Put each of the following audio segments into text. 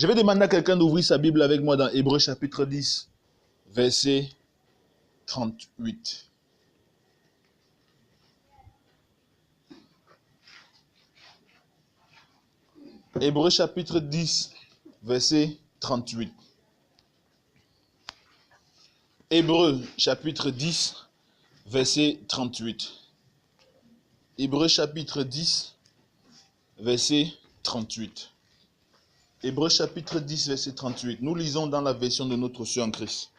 Je vais demander à quelqu'un d'ouvrir sa Bible avec moi dans Hébreux chapitre 10, verset 38. Hébreux chapitre 10, verset 38. Hébreux chapitre 10, verset 38. Hébreux chapitre 10, verset 38. Hébreux chapitre 10, verset 38. Nous lisons dans la version de notre Sœur en Christ.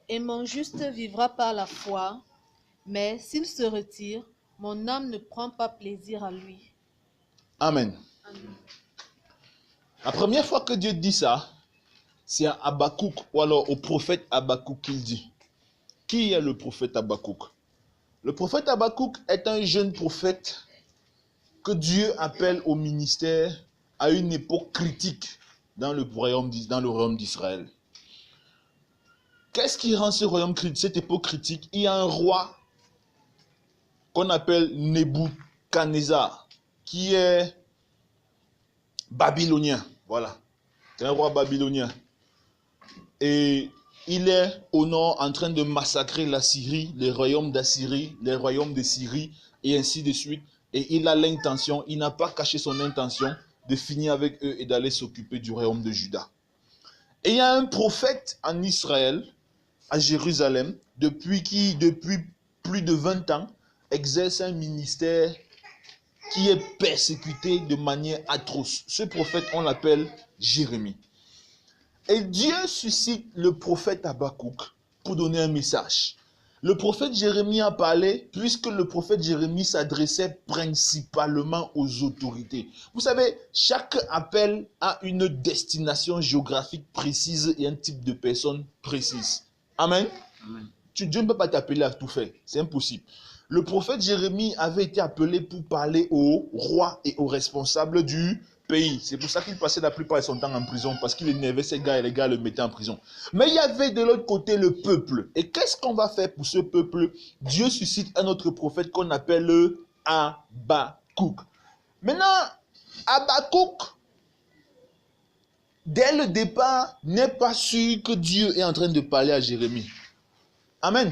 Et mon juste vivra par la foi, mais s'il se retire, mon âme ne prend pas plaisir à lui. Amen. Amen. La première fois que Dieu dit ça, c'est à Habakkuk, ou alors au prophète Habakkuk qu'il dit. Qui est le prophète Habakkuk? Le prophète Habakkuk est un jeune prophète que Dieu appelle au ministère à une époque critique dans le royaume d'Israël. Qu'est-ce qui rend ce royaume critique, cette époque critique? Il y a un roi qu'on appelle Nebuchadnezzar, qui est babylonien. Voilà, c'est un roi babylonien. Et il est au nord en train de massacrer la Syrie, les royaumes d'Assyrie, les royaumes de Syrie, et ainsi de suite. Et il a l'intention, il n'a pas caché son intention de finir avec eux et d'aller s'occuper du royaume de Juda. Et il y a un prophète en Israël, à Jérusalem, depuis plus de 20 ans, exerce un ministère qui est persécuté de manière atroce. Ce prophète, on l'appelle Jérémie. Et Dieu suscite le prophète Habakkuk pour donner un message. Le prophète Jérémie a parlé puisque le prophète Jérémie s'adressait principalement aux autorités. Vous savez, chaque appel a une destination géographique précise et un type de personne précise. Amen. Amen. Dieu ne peut pas t'appeler à tout faire. C'est impossible. Le prophète Jérémie avait été appelé pour parler aux rois et aux responsables du pays. C'est pour ça qu'il passait la plupart de son temps en prison, parce qu'il énervait ces gars et les gars le mettaient en prison. Mais il y avait de l'autre côté le peuple. Et qu'est-ce qu'on va faire pour ce peuple? Dieu suscite un autre prophète qu'on appelle Habakkuk. Maintenant, Habakkuk, dès le départ, n'est pas sûr que Dieu est en train de parler à Jérémie. Amen.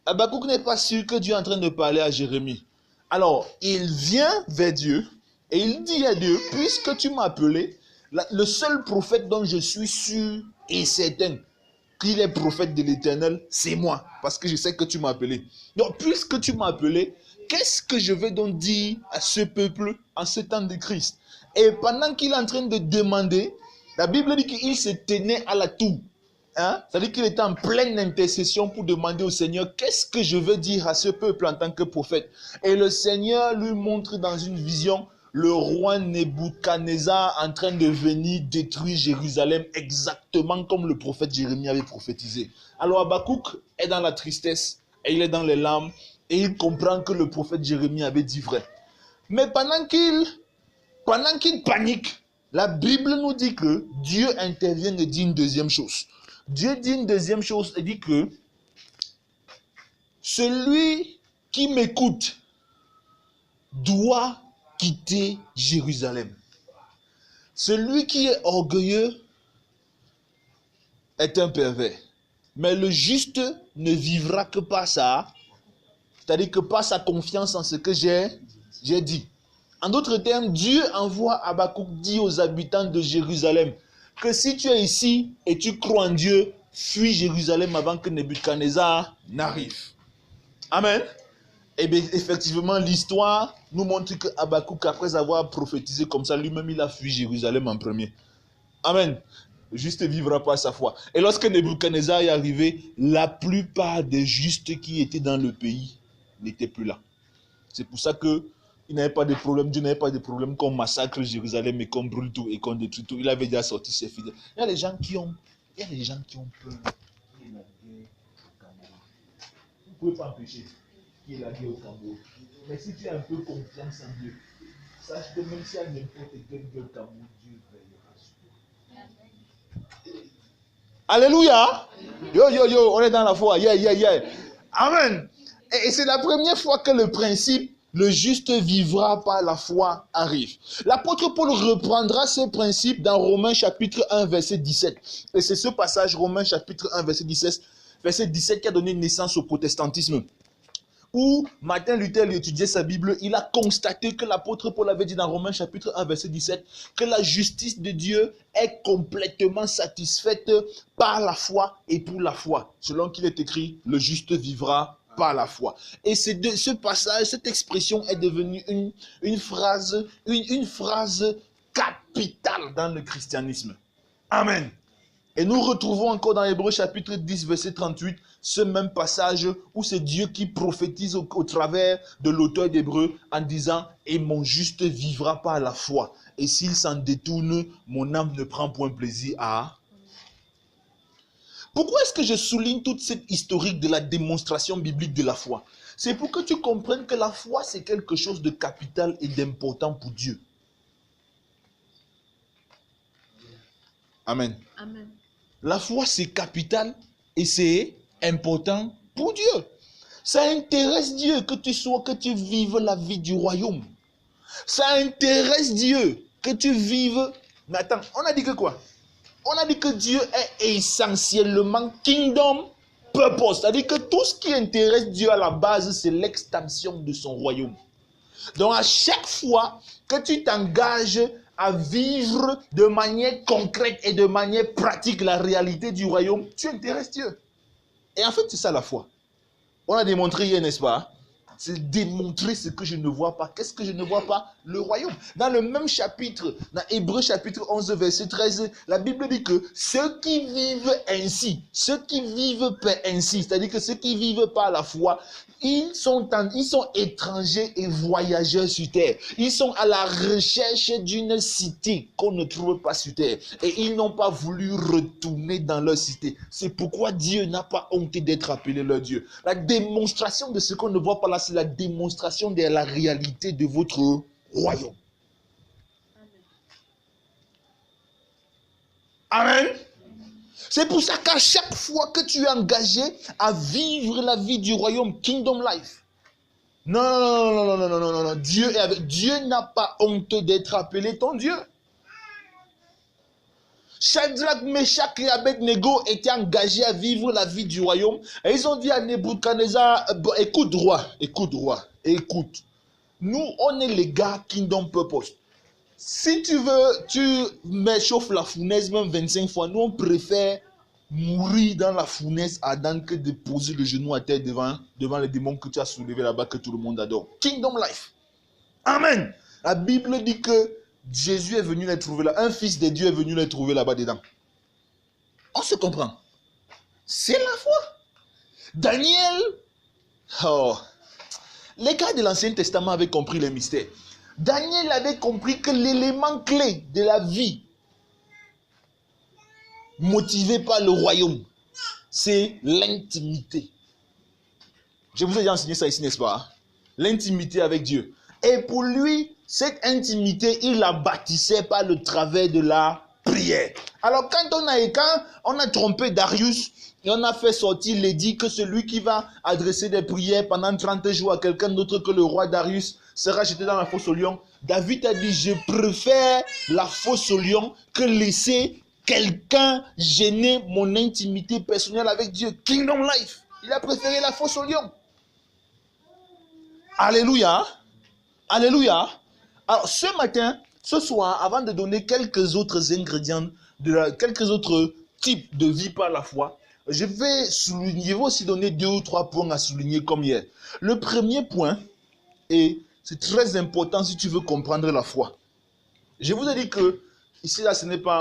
Habakkuk n'est pas sûr que Dieu est en train de parler à Jérémie. Alors, il vient vers Dieu et il dit à Dieu, puisque tu m'as appelé, le seul prophète dont je suis sûr et certain qu'il est prophète de l'Éternel, c'est moi, parce que je sais que tu m'as appelé. Donc, puisque tu m'as appelé, qu'est-ce que je vais donc dire à ce peuple en ce temps de Christ? Et pendant qu'il est en train de demander, la Bible dit qu'il se tenait à la tour. C'est-à-dire qu'il était en pleine intercession pour demander au Seigneur, qu'est-ce que je veux dire à ce peuple en tant que prophète? Et le Seigneur lui montre dans une vision le roi Nebuchadnezzar en train de venir détruire Jérusalem exactement comme le prophète Jérémie avait prophétisé. Alors Habakkuk est dans la tristesse et il est dans les larmes et il comprend que le prophète Jérémie avait dit vrai. Mais pendant qu'il panique, la Bible nous dit que Dieu intervient et dit une deuxième chose. Dieu dit une deuxième chose et dit que celui qui m'écoute doit quitter Jérusalem. Celui qui est orgueilleux est un pervers. Mais le juste ne vivra que par ça, c'est-à-dire que par sa confiance en ce que j'ai dit. En d'autres termes, Dieu envoie Habakkuk dire aux habitants de Jérusalem que si tu es ici et tu crois en Dieu, fuis Jérusalem avant que Nebuchadnezzar n'arrive. Amen. Et bien, effectivement, l'histoire nous montre que Habakkuk, après avoir prophétisé comme ça, lui-même, il a fui Jérusalem en premier. Amen. Le juste vivra par sa foi. Et lorsque Nebuchadnezzar est arrivé, la plupart des justes qui étaient dans le pays n'étaient plus là. C'est pour ça que il n'avait pas de problème, Dieu n'avait pas de problème qu'on massacre Jérusalem et qu'on brûle tout et qu'on détruit tout. Il avait déjà sorti ses fidèles. Il y a des gens qui ont peur de la guerre au Cameroun. Vous ne pouvez pas empêcher qu'il y ait la guerre au Cameroun. Mais si tu as un peu confiance en Dieu, sache que même s'il y a n'importe quelle guerre au Cameroun, Dieu veillera sur toi. Alléluia! Yo, on est dans la foi. Yeah. Amen. Et c'est la première fois que le principe le juste vivra par la foi arrive. L'apôtre Paul reprendra ce principe dans Romains chapitre 1 verset 17. Et c'est ce passage, Romains chapitre 1 verset 17 qui a donné naissance au protestantisme. Où Martin Luther étudiait sa Bible, il a constaté que l'apôtre Paul avait dit dans Romains chapitre 1 verset 17 que la justice de Dieu est complètement satisfaite par la foi et pour la foi. Selon qu'il est écrit, le juste vivra par la foi. Et c'est de ce passage, cette expression est devenue une phrase capitale dans le christianisme. Amen. Et nous retrouvons encore dans Hébreux chapitre 10 verset 38 ce même passage où c'est Dieu qui prophétise au travers de l'auteur d'Hébreux en disant « Et mon juste vivra par la foi. Et s'il s'en détourne, mon âme ne prend point plaisir à... » Pourquoi est-ce que je souligne toute cette historique de la démonstration biblique de la foi? C'est pour que tu comprennes que la foi, c'est quelque chose de capital et d'important pour Dieu. Amen. Amen. La foi, c'est capital et c'est important pour Dieu. Ça intéresse Dieu que tu vives la vie du royaume. Ça intéresse Dieu que tu vives... Mais attends, on a dit que quoi? On a dit que Dieu est essentiellement kingdom purpose. C'est-à-dire que tout ce qui intéresse Dieu à la base, c'est l'extension de son royaume. Donc à chaque fois que tu t'engages à vivre de manière concrète et de manière pratique la réalité du royaume, tu intéresses Dieu. Et en fait, c'est ça la foi. On a démontré hier, n'est-ce pas? C'est démontrer ce que je ne vois pas. Qu'est-ce que je ne vois pas? Le royaume. Dans le même chapitre, dans Hébreux chapitre 11, verset 13, la Bible dit que ceux qui vivent ainsi, c'est-à-dire que ceux qui vivent par la foi, ils sont étrangers et voyageurs sur terre. Ils sont à la recherche d'une cité qu'on ne trouve pas sur terre. Et ils n'ont pas voulu retourner dans leur cité. C'est pourquoi Dieu n'a pas honte d'être appelé leur Dieu. La démonstration de ce qu'on ne voit pas là, c'est la démonstration de la réalité de votre royaume. Amen. C'est pour ça qu'à chaque fois que tu es engagé à vivre la vie du royaume, Kingdom Life, non, Dieu n'a pas honte d'être appelé ton Dieu. Shadrach, Meshach et Abednego étaient engagés à vivre la vie du royaume. Et ils ont dit à Nebuchadnezzar, écoute roi. Nous, on est les gars Kingdom Purpose. Si tu veux, tu m'échauffes la fournaise même 25 fois. Nous, on préfère mourir dans la fournaise ardente que de poser le genou à terre devant les démons que tu as soulevés là-bas, que tout le monde adore. Kingdom Life. Amen. La Bible dit que Jésus est venu les trouver là. Un fils de Dieu est venu les trouver là-bas dedans. On se comprend. C'est la foi. Daniel. Les gars de l'Ancien Testament avaient compris les mystères. Daniel avait compris que l'élément clé de la vie motivée par le royaume, c'est l'intimité. Je vous ai déjà enseigné ça ici, n'est-ce pas? L'intimité avec Dieu. Et pour lui, cette intimité, il la bâtissait par le travers de la prière. Alors quand on a trompé Darius, et on a fait sortir l'édit que celui qui va adresser des prières pendant 30 jours à quelqu'un d'autre que le roi Darius sera jeté dans la fosse au lion. David a dit, je préfère la fosse au lion que laisser quelqu'un gêner mon intimité personnelle avec Dieu. Kingdom Life. Il a préféré la fosse au lion. Alléluia. Alléluia. Alors ce matin, ce soir, avant de donner quelques autres ingrédients, quelques autres types de vie par la foi, je vais aussi donner 2 ou 3 points à souligner comme hier. Le premier point, et c'est très important si tu veux comprendre la foi. Je vous ai dit que ici là,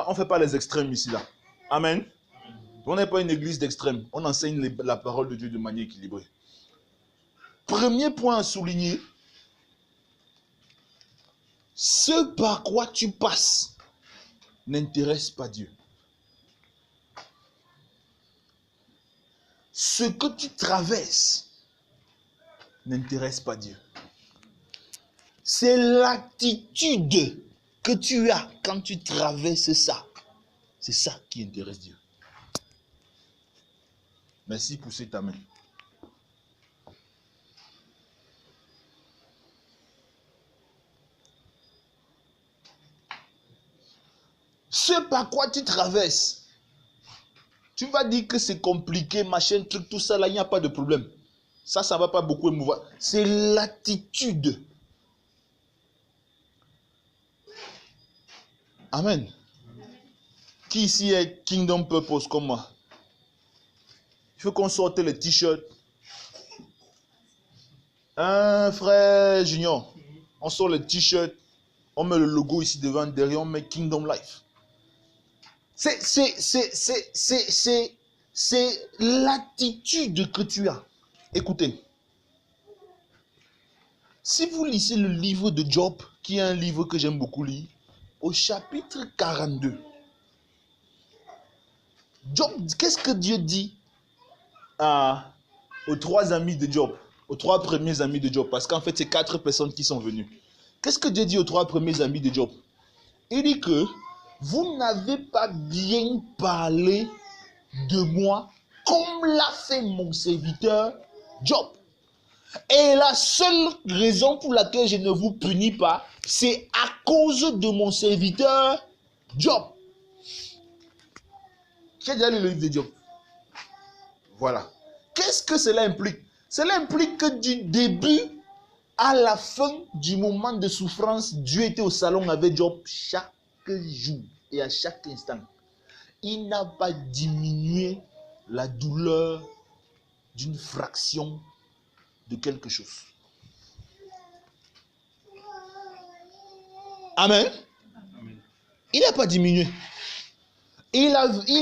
on ne fait pas les extrêmes ici là. Amen. On n'est pas une église d'extrêmes. On enseigne la parole de Dieu de manière équilibrée. Premier point à souligner, ce par quoi tu passes n'intéresse pas Dieu. Ce que tu traverses n'intéresse pas Dieu. C'est l'attitude que tu as quand tu traverses ça. C'est ça qui intéresse Dieu. Merci pour cette main. Ce par quoi tu traverses, tu vas dire que c'est compliqué, machin, truc, tout ça, là, il n'y a pas de problème. Ça ne va pas beaucoup émouvoir. C'est l'attitude. Amen. Qui ici est Kingdom Purpose comme moi? Il faut qu'on sorte les t-shirts. Un frère Junior, on sort les t-shirts, on met le logo ici devant, derrière on met Kingdom Life. C'est l'attitude que tu as. Écoutez, si vous lisez le livre de Job, qui est un livre que j'aime beaucoup lire, au chapitre 42, Job, qu'est-ce que Dieu dit aux trois amis de Job, aux trois premiers amis de Job? Parce qu'en fait, c'est 4 personnes qui sont venues. Qu'est-ce que Dieu dit aux 3 premiers amis de Job? Il dit que vous n'avez pas bien parlé de moi comme l'a fait mon serviteur Job. Et la seule raison pour laquelle je ne vous punis pas, c'est à cause de mon serviteur Job. Qui a déjà lu le livre de Job? Voilà. Qu'est-ce que cela implique? Cela implique que du début à la fin du moment de souffrance, Dieu était au salon avec Job chaque jour et à chaque instant. Il n'a pas diminué la douleur d'une fraction de quelque chose. Amen. Il n'a pas diminué. Il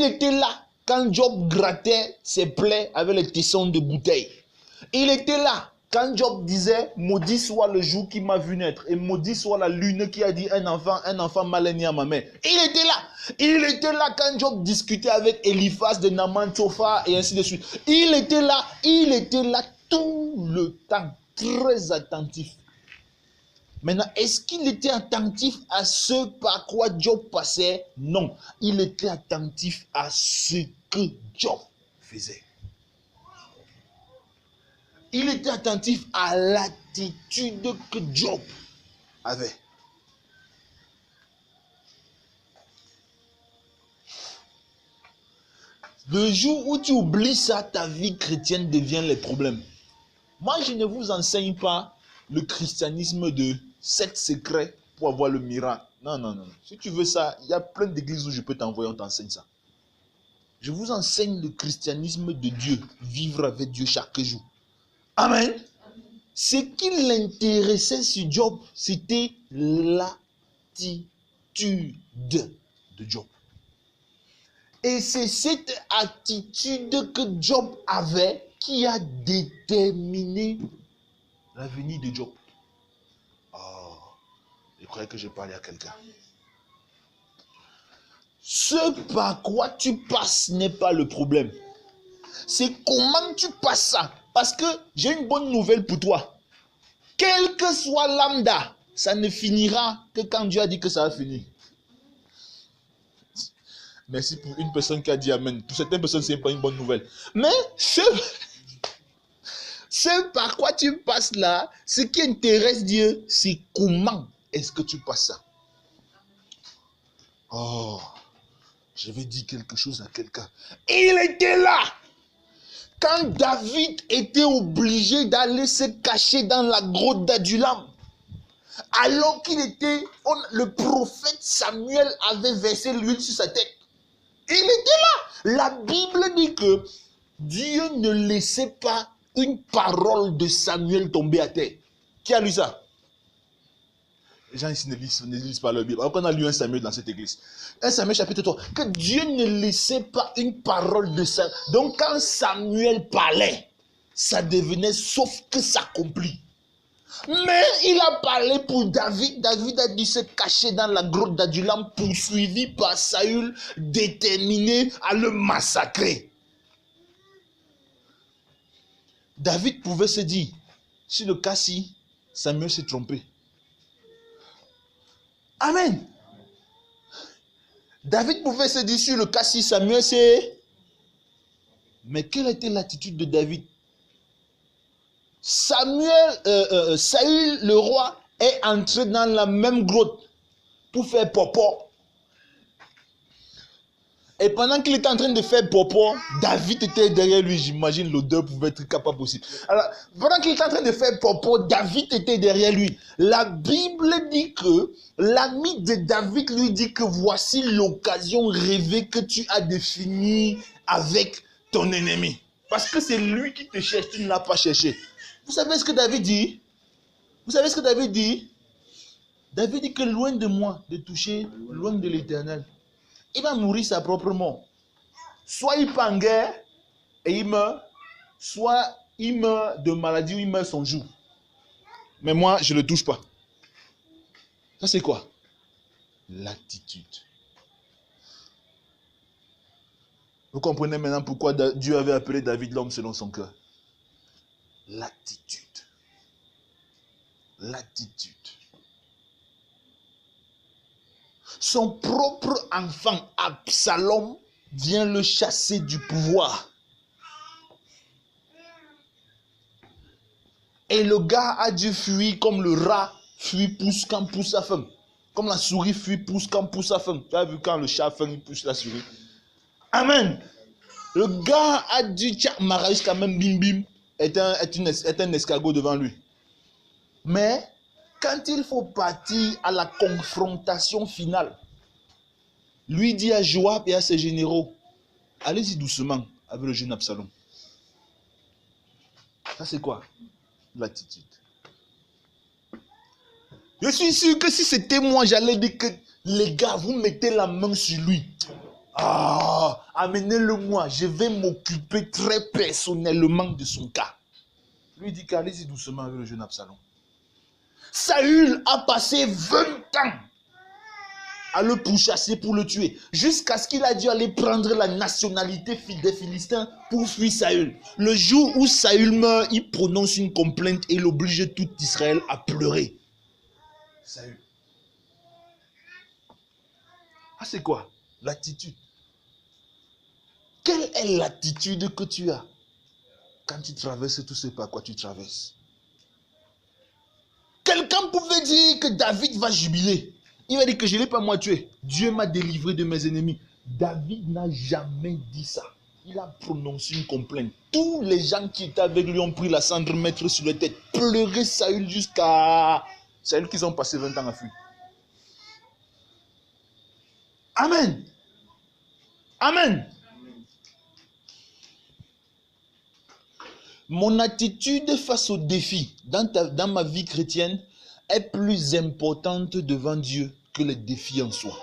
était là quand Job grattait ses plaies avec les tessons de bouteille. Il était là quand Job disait, maudit soit le jour qui m'a vu naître et maudit soit la lune qui a dit un enfant mal né à ma mère. Il était là. Il était là quand Job discutait avec Eliphaz de Naman, Topha et ainsi de suite. Il était là tout le temps, très attentif. Maintenant, est-ce qu'il était attentif à ce par quoi Job passait? Non. Il était attentif à ce que Job faisait. Il était attentif à l'attitude que Job avait. Le jour où tu oublies ça, ta vie chrétienne devient les problèmes. Moi, je ne vous enseigne pas le christianisme de 7 secrets pour avoir le miracle. Non, non, non. Si tu veux ça, il y a plein d'églises où je peux t'envoyer, on t'enseigne ça. Je vous enseigne le christianisme de Dieu, vivre avec Dieu chaque jour. Amen. Ce qui l'intéressait sur Job, c'était l'attitude de Job. Et c'est cette attitude que Job avait qui a déterminé l'avenir de Job. Oh, je croyais que je parlais à quelqu'un. Ce par quoi tu passes n'est pas le problème. C'est comment tu passes ça. Parce que j'ai une bonne nouvelle pour toi. Quel que soit lambda, ça ne finira que quand Dieu a dit que ça va finir. Merci pour une personne qui a dit Amen. Pour certaines personnes, ce n'est pas une bonne nouvelle. Mais ce par quoi tu passes là, ce qui intéresse Dieu, c'est comment est-ce que tu passes ça. Oh, je vais dire quelque chose à quelqu'un. Il était là. Quand David était obligé d'aller se cacher dans la grotte d'Adulam, alors qu'il était, le prophète Samuel avait versé l'huile sur sa tête. Il était là. La Bible dit que Dieu ne laissait pas une parole de Samuel tomber à terre. Qui a lu ça? Les gens ici ne lisent pas leur Bible. Alors qu'on a lu un Samuel dans cette église. Un Samuel chapitre 3. Que Dieu ne laissait pas une parole de Samuel. Donc quand Samuel parlait, ça devenait sauf que s'accomplit. Mais il a parlé pour David. David a dû se cacher dans la grotte d'Adulam, poursuivi par Saül, déterminé à le massacrer. David pouvait se dire, sur le cas-ci, Samuel s'est trompé. Amen. David pouvait se dire sur le cas si Samuel c'est... Mais quelle était l'attitude de David? Saül, le roi, est entré dans la même grotte pour faire popo. Et pendant qu'il était en train de faire popo, David était derrière lui. J'imagine l'odeur pouvait être capable possible. Alors, pendant qu'il était en train de faire popo, David était derrière lui. La Bible dit que l'ami de David lui dit que voici l'occasion rêvée que tu as de finir avec ton ennemi. Parce que c'est lui qui te cherche, tu ne l'as pas cherché. Vous savez ce que David dit? Vous savez ce que David dit? David dit que loin de moi de toucher, loin de l'Éternel. Il va mourir sa propre mort. Soit il part en guerre et il meurt, soit il meurt de maladie ou il meurt son jour. Mais moi, je ne le touche pas. Ça, c'est quoi? L'attitude. Vous comprenez maintenant pourquoi Dieu avait appelé David l'homme selon son cœur. L'attitude. L'attitude. Son propre enfant, Absalom, vient le chasser du pouvoir. Et le gars a dû fuir comme le rat fuit pousse quand pousse sa faim. Comme la souris fuit pousse quand pousse sa faim. Tu as vu quand le chat a faim, il pousse la souris. Amen. Le gars a dû... Marais quand même, bim bim, est un escargot devant lui. Mais... quand il faut partir à la confrontation finale, lui dit à Joab et à ses généraux, allez-y doucement avec le jeune Absalom. Ça c'est quoi? L'attitude. Je suis sûr que si c'était moi, j'allais dire que les gars, vous mettez la main sur lui. Ah, amenez-le moi, je vais m'occuper très personnellement de son cas. Lui dit qu'allez-y doucement avec le jeune Absalom. Saül a passé 20 ans à le pourchasser pour le tuer, jusqu'à ce qu'il a dû aller prendre la nationalité des Philistins pour fuir Saül. Le jour où Saül meurt, il prononce une complainte et il oblige tout Israël à pleurer. Saül. Ah, c'est quoi? L'attitude. Quelle est l'attitude que tu as quand tu traverses tout ce par quoi tu traverses? Quelqu'un pouvait dire que David va jubiler. Il va dire que je ne l'ai pas moi tué. Dieu m'a délivré de mes ennemis. David n'a jamais dit ça. Il a prononcé une complainte. Tous les gens qui étaient avec lui ont pris la cendre, mettre sur la tête, pleurer Saül jusqu'à... Saül qu'ils ont passé 20 ans à fuir. Amen. Amen. Mon attitude face aux défis dans ma vie chrétienne est plus importante devant Dieu que les défis en soi.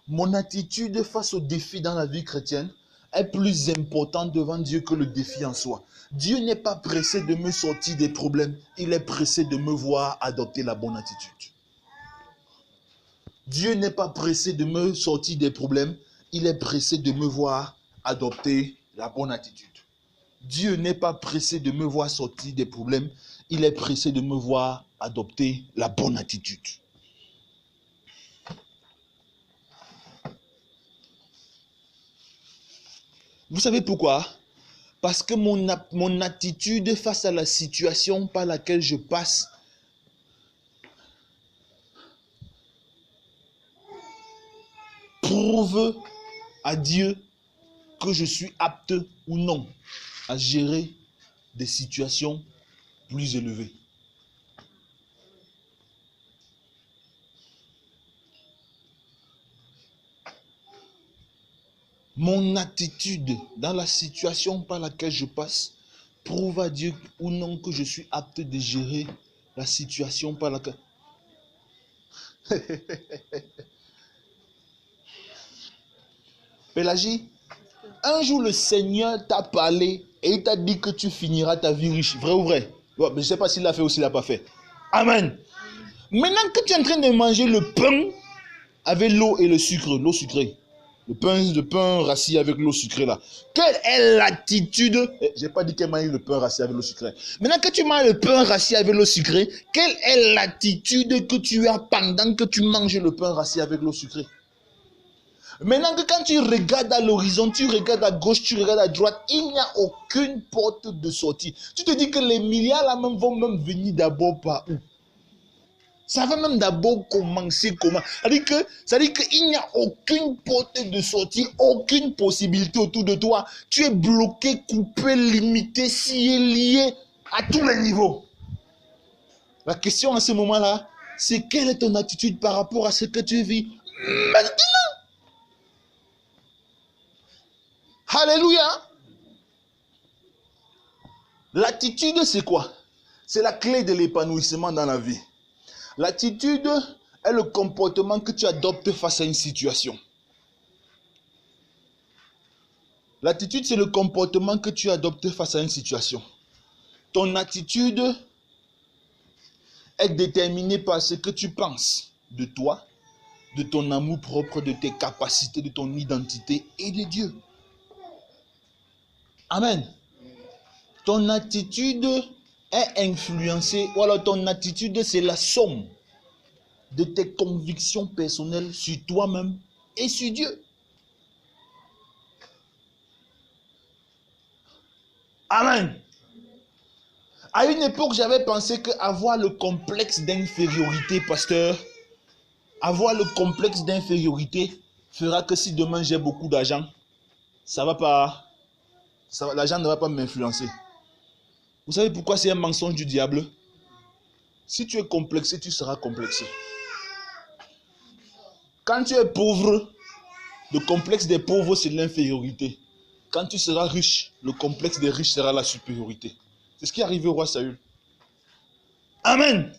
Mon attitude face aux défis dans la vie chrétienne est plus importante devant Dieu que le défi en soi. Dieu n'est pas pressé de me sortir des problèmes, il est pressé de me voir adopter la bonne attitude. Dieu n'est pas pressé de me sortir des problèmes, il est pressé de me voir adopter la bonne attitude. Dieu n'est pas pressé de me voir sortir des problèmes, il est pressé de me voir adopter la bonne attitude. Vous savez pourquoi? Parce que mon attitude face à la situation par laquelle je passe prouve à Dieu que je suis apte ou non à gérer des situations plus élevées. Mon attitude dans la situation par laquelle je passe prouve à Dieu ou non que je suis apte de gérer la situation par laquelle... Pélagie, un jour le Seigneur t'a parlé et il t'a dit que tu finiras ta vie riche. Vrai ou vrai? Bon, je ne sais pas s'il l'a fait ou s'il ne l'a pas fait. Amen. Maintenant que tu es en train de manger le pain avec l'eau et le sucre, l'eau sucrée. Le pain rassis avec l'eau sucrée là. Quelle est l'attitude? Je n'ai pas dit qu'elle mange le pain rassis avec l'eau sucrée. Maintenant que tu manges le pain rassis avec l'eau sucrée, quelle est l'attitude que tu as pendant que tu manges le pain rassis avec l'eau sucrée? Maintenant que quand tu regardes à l'horizon, tu regardes à gauche, tu regardes à droite, il n'y a aucune porte de sortie. Tu te dis que les milliards là même vont même venir d'abord par où? Ça va même d'abord commencer comment. C'est-à-dire qu'il n'y a aucune porte de sortie, aucune possibilité autour de toi. Tu es bloqué, coupé, limité, scié, lié à tous les niveaux. La question à ce moment-là, c'est quelle est ton attitude par rapport à ce que tu vis maintenant. Alléluia. L'attitude, c'est quoi? C'est la clé de l'épanouissement dans la vie. L'attitude est le comportement que tu adoptes face à une situation. L'attitude, c'est le comportement que tu adoptes face à une situation. Ton attitude est déterminée par ce que tu penses de toi, de ton amour propre, de tes capacités, de ton identité et de Dieu. Amen. Ton attitude est influencée, ou alors ton attitude, c'est la somme de tes convictions personnelles sur toi-même et sur Dieu. Amen. À une époque, j'avais pensé qu'avoir le complexe d'infériorité, pasteur, avoir le complexe d'infériorité fera que si demain j'ai beaucoup d'argent, l'argent ne va pas m'influencer. Vous savez pourquoi c'est un mensonge du diable? Si tu es complexé, tu seras complexé. Quand tu es pauvre, le complexe des pauvres, c'est l'infériorité. Quand tu seras riche, le complexe des riches sera la supériorité. C'est ce qui est arrivé au roi Saül. Amen.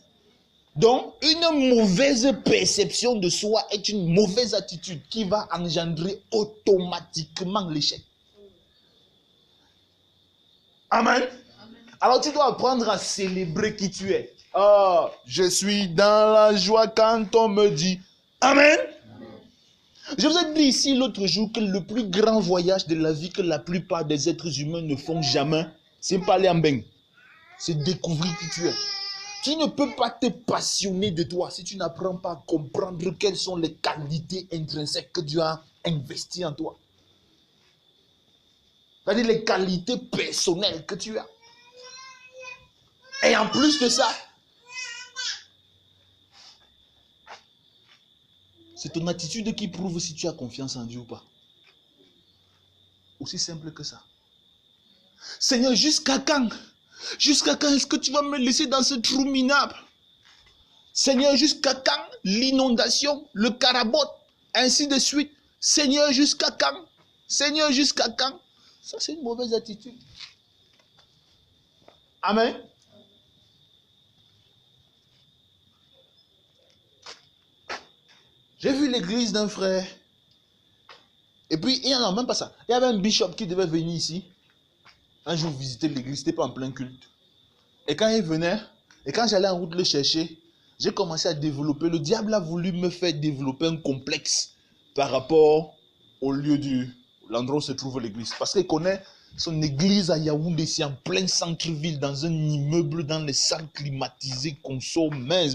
Donc, une mauvaise perception de soi est une mauvaise attitude qui va engendrer automatiquement l'échec. Amen. Alors, tu dois apprendre à célébrer qui tu es. Ah, je suis dans la joie quand on me dit Amen. Je vous ai dit ici l'autre jour que le plus grand voyage de la vie que la plupart des êtres humains ne font jamais, c'est pas aller en bain. C'est découvrir qui tu es. Tu ne peux pas te passionner de toi si tu n'apprends pas à comprendre quelles sont les qualités intrinsèques que Dieu a investies en toi. C'est-à-dire les qualités personnelles que tu as. Et en plus de ça, c'est ton attitude qui prouve si tu as confiance en Dieu ou pas. Aussi simple que ça. Seigneur, jusqu'à quand? Jusqu'à quand est-ce que tu vas me laisser dans ce trou minable? Seigneur, jusqu'à quand l'inondation, le carabote, ainsi de suite? Seigneur, jusqu'à quand? Seigneur, jusqu'à quand? Ça, c'est une mauvaise attitude. Amen. J'ai vu l'église d'un frère. Et puis, il n'y en a même pas ça. Il y avait un bishop qui devait venir ici. Un jour visiter l'église, c'était pas en plein culte. Et quand il venait, et quand j'allais en route le chercher, j'ai commencé à développer. Le diable a voulu me faire développer un complexe par rapport au lieu l'endroit où se trouve l'église. Parce qu'il connaît son église à Yaoundé, c'est en plein centre-ville, dans un immeuble, dans les salles climatisées, console, mince,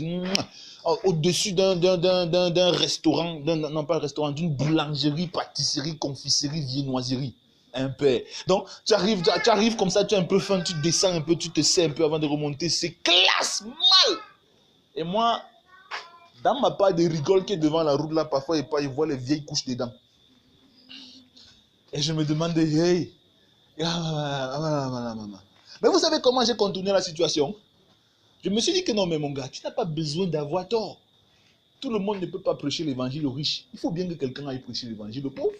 au-dessus d'un restaurant, non pas un restaurant, d'une boulangerie, pâtisserie, confiserie, viennoiserie. Un père. Donc, tu arrives comme ça, tu as un peu faim, tu descends un peu, tu te sais un peu avant de remonter. C'est classe, mal. Et moi, dans ma part de rigole qui est devant la route là, parfois, je vois les vieilles couches dedans. Et je me demande, hey, mais vous savez comment j'ai contourné la situation? Je me suis dit que non, mais mon gars, tu n'as pas besoin d'avoir tort. Tout le monde ne peut pas prêcher l'évangile aux riches. Il faut bien que quelqu'un aille prêcher l'évangile aux pauvres.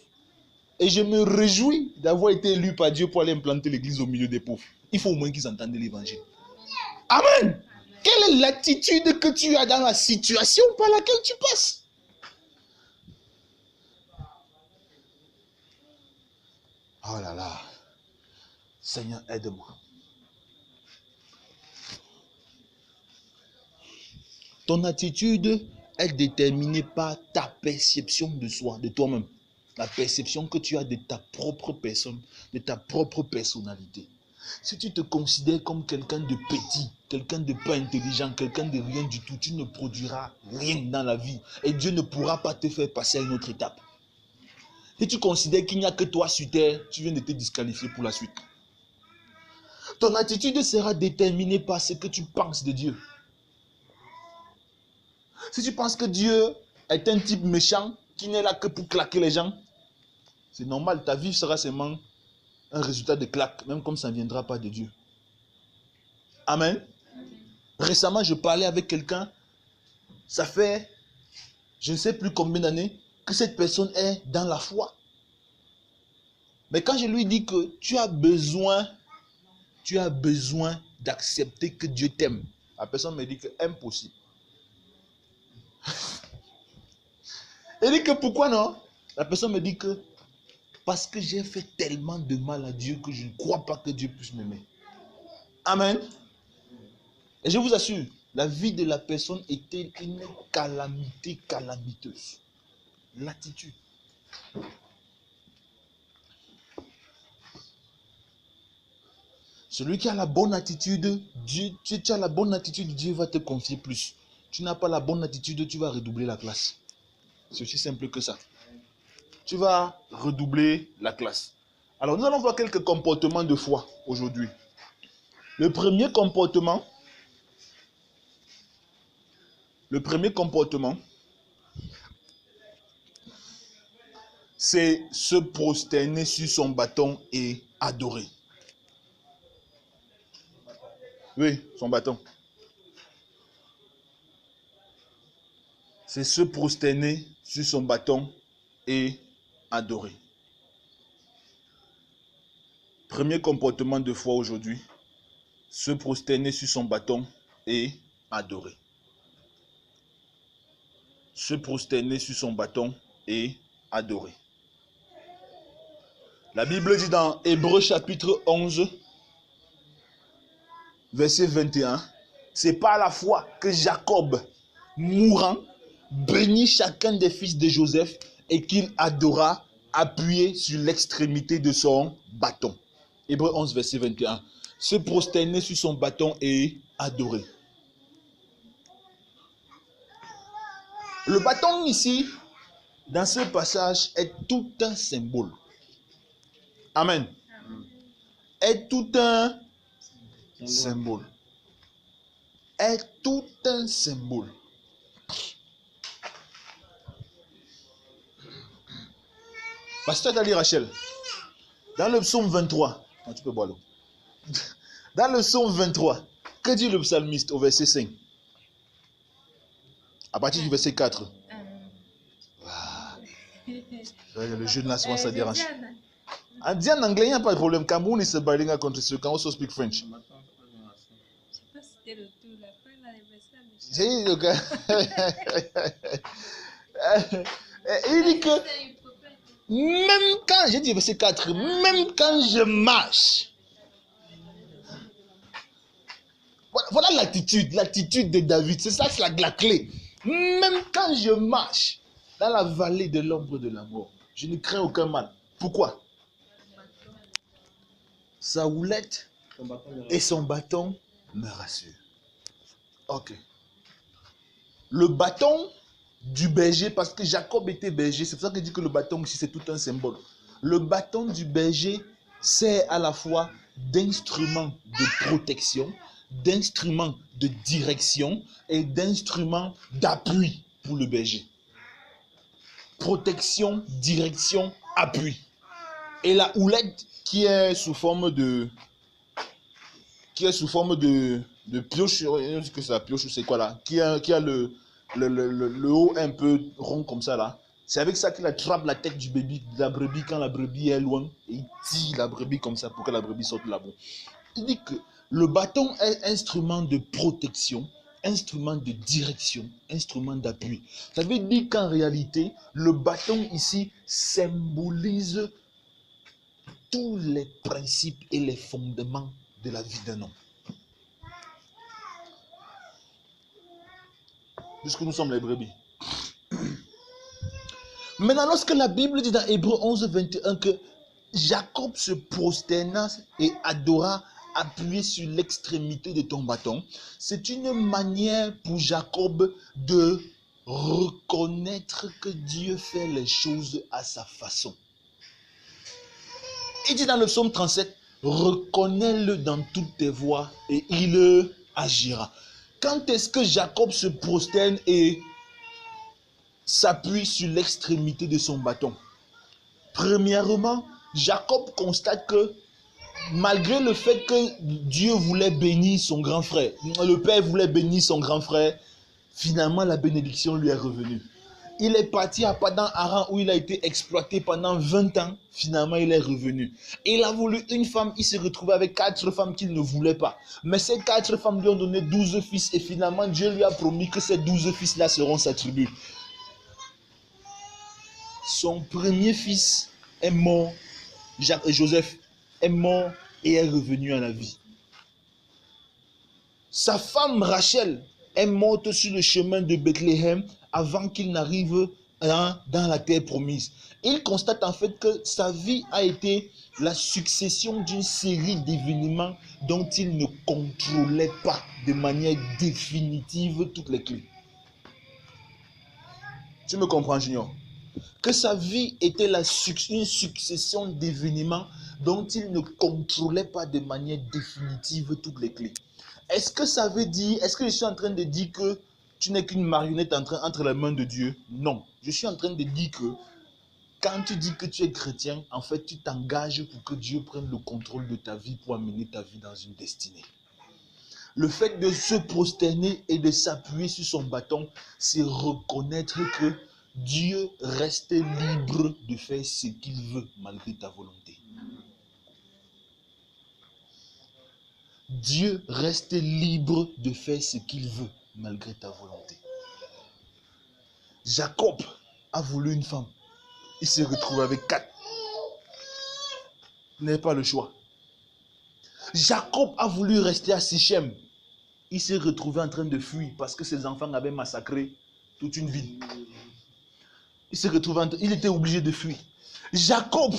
Et je me réjouis d'avoir été élu par Dieu pour aller implanter l'église au milieu des pauvres. Il faut au moins qu'ils entendent l'évangile. Amen. Quelle est l'attitude que tu as dans la situation par laquelle tu passes? Oh là là. Seigneur, aide-moi. Ton attitude est déterminée par ta perception de soi, de toi-même. La perception que tu as de ta propre personne, de ta propre personnalité. Si tu te considères comme quelqu'un de petit, quelqu'un de pas intelligent, quelqu'un de rien du tout, tu ne produiras rien dans la vie. Et Dieu ne pourra pas te faire passer à une autre étape. Si tu considères qu'il n'y a que toi sur terre, tu viens de te disqualifier pour la suite. Ton attitude sera déterminée par ce que tu penses de Dieu. Si tu penses que Dieu est un type méchant qui n'est là que pour claquer les gens, c'est normal, ta vie sera seulement un résultat de claque, même comme ça ne viendra pas de Dieu. Amen. Récemment, je parlais avec quelqu'un, ça fait je ne sais plus combien d'années que cette personne est dans la foi. Mais quand je lui dis que tu as besoin d'accepter que Dieu t'aime, la personne me dit que impossible. Elle dit que pourquoi non? La personne me dit que parce que j'ai fait tellement de mal à Dieu que je ne crois pas que Dieu puisse m'aimer. Amen. Et je vous assure, la vie de la personne était une calamité calamiteuse. L'attitude. Celui qui a la bonne attitude, tu as la bonne attitude, Dieu va te confier plus. Tu n'as pas la bonne attitude, tu vas redoubler la classe. C'est aussi simple que ça. Tu vas redoubler la classe. Alors, nous allons voir quelques comportements de foi aujourd'hui. Le premier comportement, c'est se prosterner sur son bâton et adorer. Oui, son bâton. C'est se prosterner sur son bâton et adorer. Premier comportement de foi aujourd'hui, se prosterner sur son bâton et adorer. Se prosterner sur son bâton et adorer. La Bible dit dans Hébreux chapitre 11, verset 21, c'est par la foi que Jacob, mourant, bénit chacun des fils de Joseph et qu'il adora appuyé sur l'extrémité de son bâton. Hébreux 11, verset 21. Se prosterner sur son bâton et adorer. Le bâton ici, dans ce passage, est tout un symbole. Amen. Est tout un symbole. Est tout un symbole. Pasteur Dali Rachel, dans le psaume 23, tu peux boire l'eau. Dans le psaume 23, que dit le psalmiste au verset 5? À partir du verset 4. Ah. Le jeune là, souvent ça dérange. En disant en anglais, il n'y a pas de problème. Cameroun is a bilingual country, so you can also speak French. Je sais pas si c'était le tout, la fin, là, il dit que même quand, j'ai dit verset 4, même quand je marche. Voilà l'attitude de David. C'est ça, c'est la clé. Même quand je marche dans la vallée de l'ombre de la mort, je ne crains aucun mal. Pourquoi? Sa houlette et son bâton me rassurent. Ok. Le bâton du berger, parce que Jacob était berger, c'est pour ça qu'il dit que le bâton ici c'est tout un symbole. Le bâton du berger sert à la fois d'instrument de protection, d'instrument de direction et d'instrument d'appui pour le berger. Protection, direction, appui. Et la houlette qui est sous forme de pioche, est-ce que c'est la pioche ou c'est quoi là, qui a le haut un peu rond comme ça là. C'est avec ça qu'il attrape la tête de la brebis quand la brebis est loin et il tire la brebis comme ça pour que la brebis sorte là-bas. Il dit que le bâton est instrument de protection, instrument de direction, instrument d'appui. Ça veut dire qu'en réalité, le bâton ici symbolise tous les principes et les fondements de la vie d'un homme. Puisque nous sommes les brebis. Maintenant, lorsque la Bible dit dans Hébreux 11, 21 que Jacob se prosterna et adora appuyé sur l'extrémité de ton bâton, c'est une manière pour Jacob de reconnaître que Dieu fait les choses à sa façon. Il dit dans le psaume 37, reconnais-le dans toutes tes voies et il agira. Quand est-ce que Jacob se prosterne et s'appuie sur l'extrémité de son bâton. Premièrement, Jacob constate que malgré le fait que Dieu voulait bénir son grand frère, le père voulait bénir son grand frère, finalement la bénédiction lui est revenue. Il est parti à Padan Aram où il a été exploité pendant 20 ans. Finalement, il est revenu. Il a voulu une femme, il s'est retrouvé avec 4 femmes qu'il ne voulait pas. Mais ces 4 femmes lui ont donné 12 fils et finalement, Dieu lui a promis que ces 12 fils-là seront sa tribu. Son premier fils est mort, Joseph est mort et est revenu à la vie. Sa femme Rachel est morte sur le chemin de Bethléem avant qu'il n'arrive dans la terre promise. Il constate en fait que sa vie a été la succession d'une série d'événements dont il ne contrôlait pas de manière définitive toutes les clés. Tu me comprends, Junior? Que sa vie était une succession d'événements dont il ne contrôlait pas de manière définitive toutes les clés. Est-ce que ça veut dire, est-ce que je suis en train de dire que tu n'es qu'une marionnette entre les mains de Dieu? Non. Je suis en train de dire que quand tu dis que tu es chrétien, en fait, tu t'engages pour que Dieu prenne le contrôle de ta vie pour amener ta vie dans une destinée. Le fait de se prosterner et de s'appuyer sur son bâton, c'est reconnaître que Dieu reste libre de faire ce qu'il veut malgré ta volonté. Dieu reste libre de faire ce qu'il veut malgré ta volonté. Jacob a voulu une femme. Il s'est retrouvé avec 4. Il n'avait pas le choix. Jacob a voulu rester à Sichem. Il s'est retrouvé en train de fuir parce que ses enfants avaient massacré toute une ville. Il était obligé de fuir. Jacob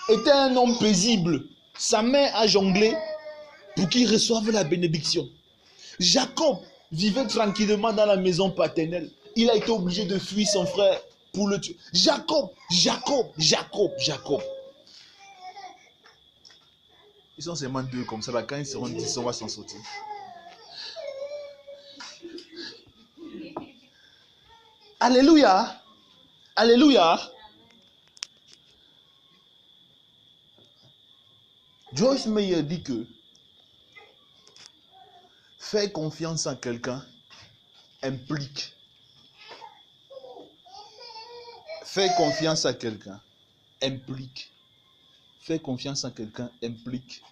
était un homme paisible. Sa mère a jonglé pour qu'il reçoive la bénédiction. Jacob vivait tranquillement dans la maison paternelle. Il a été obligé de fuir son frère pour le tuer. Jacob. Ils sont seulement 2 comme ça. Là, quand ils seront 10, on va s'en sortir. Alléluia. Alléluia. Joyce Meyer dit que faire confiance en quelqu'un implique. Faire confiance à quelqu'un implique. Faire confiance en quelqu'un implique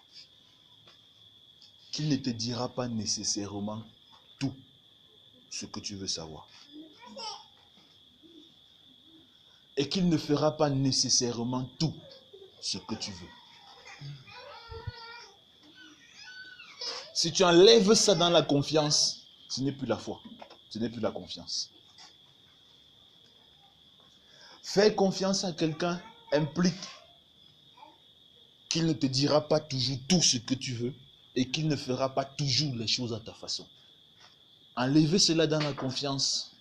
qu'il ne te dira pas nécessairement tout ce que tu veux savoir. Et qu'il ne fera pas nécessairement tout ce que tu veux. Si tu enlèves ça dans la confiance, ce n'est plus la foi, ce n'est plus la confiance. Faire confiance à quelqu'un implique qu'il ne te dira pas toujours tout ce que tu veux et qu'il ne fera pas toujours les choses à ta façon. Enlever cela dans la confiance,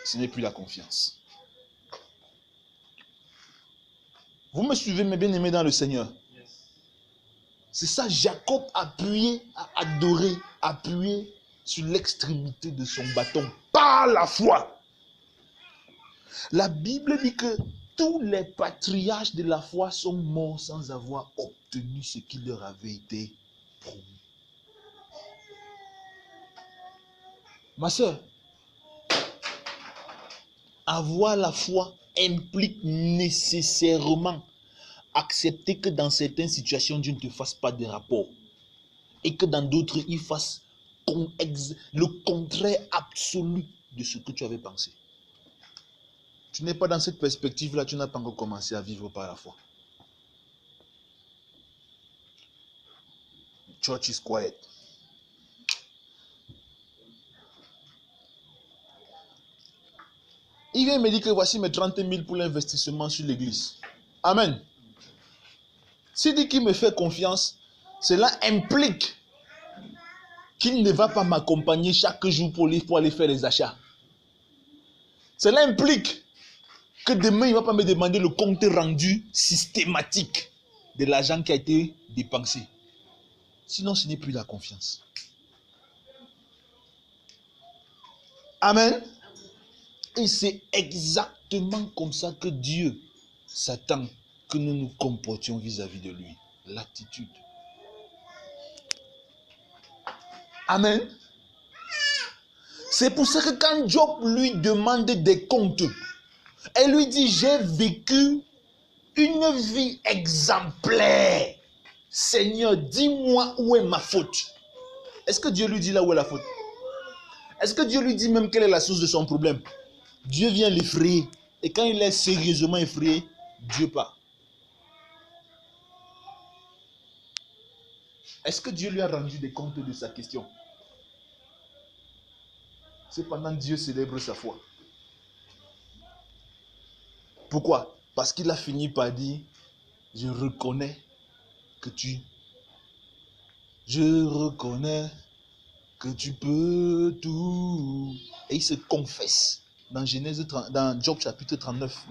ce n'est plus la confiance. Vous me suivez, mes bien-aimés dans le Seigneur? C'est ça, Jacob appuyé, a adoré, appuyé sur l'extrémité de son bâton par la foi. La Bible dit que tous les patriarches de la foi sont morts sans avoir obtenu ce qui leur avait été promis. Ma soeur, avoir la foi implique nécessairement accepter que dans certaines situations, Dieu ne te fasse pas de rapport. Et que dans d'autres, il fasse le contraire absolu de ce que tu avais pensé. Tu n'es pas dans cette perspective-là, tu n'as pas encore commencé à vivre par la foi. Church is quiet. Il vient me dire que voici mes 30 000 pour l'investissement sur l'église. Amen. S'il dit qu'il me fait confiance, cela implique qu'il ne va pas m'accompagner chaque jour pour aller faire les achats. Cela implique que demain, il ne va pas me demander le compte rendu systématique de l'argent qui a été dépensé. Sinon, ce n'est plus la confiance. Amen. Et c'est exactement comme ça que Dieu s'attend que nous nous comportions vis-à-vis de lui. L'attitude. Amen. C'est pour ça que quand Job lui demande des comptes, elle lui dit, j'ai vécu une vie exemplaire. Seigneur, dis-moi où est ma faute. Est-ce que Dieu lui dit là où est la faute? Est-ce que Dieu lui dit même quelle est la source de son problème? Dieu vient l'effrayer. Et quand il est sérieusement effrayé, Dieu part. Est-ce que Dieu lui a rendu des comptes de sa question? Cependant, Dieu célèbre sa foi. Pourquoi? Parce qu'il a fini par dire, je reconnais que tu peux tout. Et il se confesse dans dans Job chapitre 39.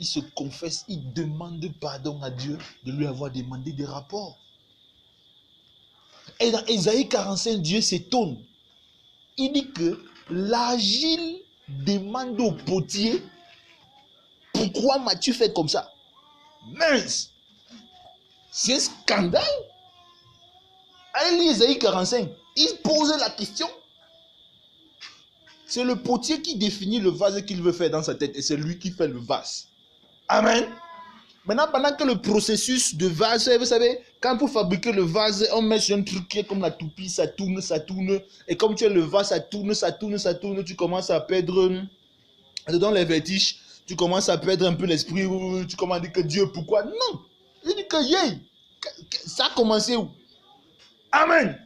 Il se confesse, il demande pardon à Dieu de lui avoir demandé des rapports. Et dans Ésaïe 45, Dieu s'étonne. Il dit que l'agile demande au potier, pourquoi m'as-tu fait comme ça? Mince! C'est un scandale! Allez lire Ésaïe 45. Il pose la question. C'est le potier qui définit le vase qu'il veut faire dans sa tête et c'est lui qui fait le vase. Amen. Maintenant, pendant que le processus de vase, vous savez, quand pour fabriquer le vase, on met sur un truc qui est comme la toupie, ça tourne. Et comme tu as le vase, ça tourne, tu commences à perdre, dans les vertiges, tu commences à perdre un peu l'esprit, tu commences à dire que Dieu, pourquoi? Non. Il dit que, ça a commencé où? Amen.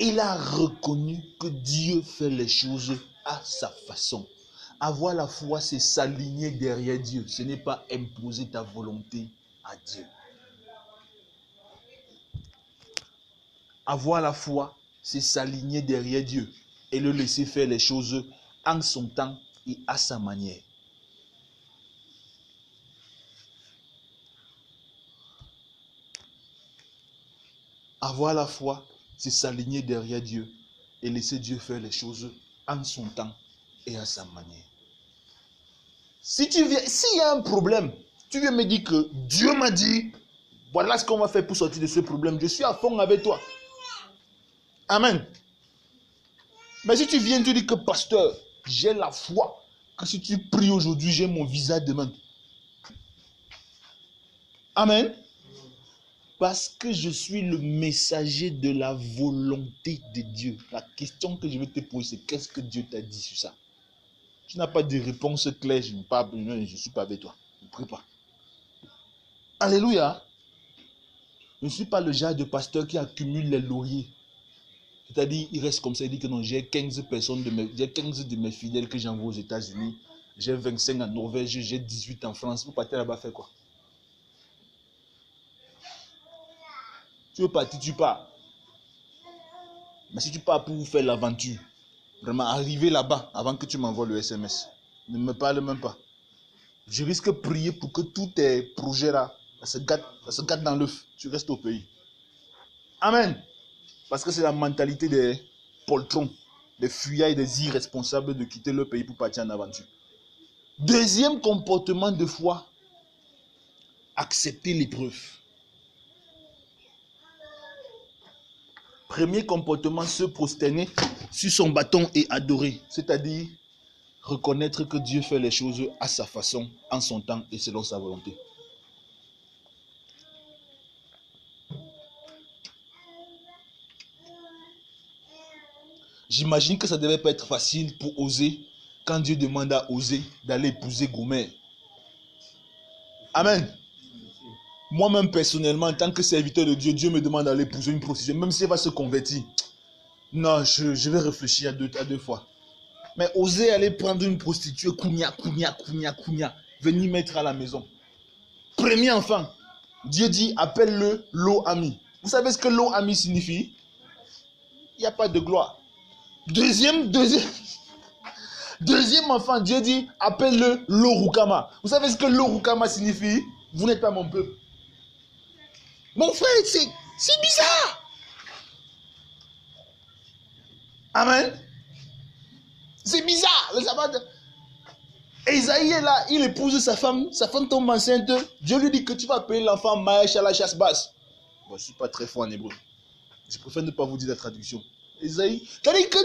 Il a reconnu que Dieu fait les choses à sa façon. Avoir la foi, c'est s'aligner derrière Dieu. Ce n'est pas imposer ta volonté à Dieu. Avoir la foi, c'est s'aligner derrière Dieu et le laisser faire les choses en son temps et à sa manière. Avoir la foi, c'est s'aligner derrière Dieu et laisser Dieu faire les choses en son temps et à sa manière. S'il y a un problème, tu viens me dire que Dieu m'a dit, voilà ce qu'on va faire pour sortir de ce problème. Je suis à fond avec toi. Amen. Mais si tu viens, tu dis que pasteur, j'ai la foi que si tu pries aujourd'hui, j'ai mon visa demain. Amen. Parce que je suis le messager de la volonté de Dieu. La question que je vais te poser, c'est qu'est-ce que Dieu t'a dit sur ça? Tu n'as pas de réponse claire, je ne suis pas avec toi. Ne prie pas. Alléluia. Je ne suis pas le genre de pasteur qui accumule les lauriers. C'est-à-dire, il reste comme ça, il dit que non, j'ai 15 de mes fidèles que j'envoie aux États-Unis, j'ai 25 en Norvège, j'ai 18 en France. Vous partez là-bas faire quoi? Tu veux partir, tu pars. Mais si tu pars pour faire l'aventure, vraiment arriver là-bas avant que tu m'envoies le SMS, ne me parle même pas. Je risque de prier pour que tous tes projets là, ça se gâte dans l'œuf. Tu restes au pays. Amen. Parce que c'est la mentalité des poltrons, des fuyards et des irresponsables de quitter le pays pour partir en aventure. Deuxième comportement de foi, accepter l'épreuve. Premier comportement, se prosterner sur son bâton et adorer. C'est-à-dire reconnaître que Dieu fait les choses à sa façon, en son temps et selon sa volonté. J'imagine que ça ne devait pas être facile pour Osée, quand Dieu demande à Osée d'aller épouser Gomer. Amen. Moi-même personnellement, en tant que serviteur de Dieu, Dieu me demande d'aller épouser une prostituée, même si elle va se convertir. Non, je vais réfléchir à deux fois. Mais Osée aller prendre une prostituée, kounia, venir mettre à la maison. Premier enfant, Dieu dit, appelle-le Lo-Ami. Vous savez ce que Lo-Ami signifie? Il n'y a pas de gloire. Deuxième enfant, Dieu dit, appelle-le Lo-Rukama. Vous savez ce que Lo-Rukama signifie? Vous n'êtes pas mon peuple. Mon frère, c'est bizarre. Amen. C'est bizarre, le sabbat. Esaïe est là, il épouse sa femme tombe enceinte. Dieu lui dit que tu vas appeler l'enfant Maëch à la chasse basse. Bon, je ne suis pas très fort en hébreu. Je préfère ne pas vous dire la traduction. Esaïe, c'est-à-dire que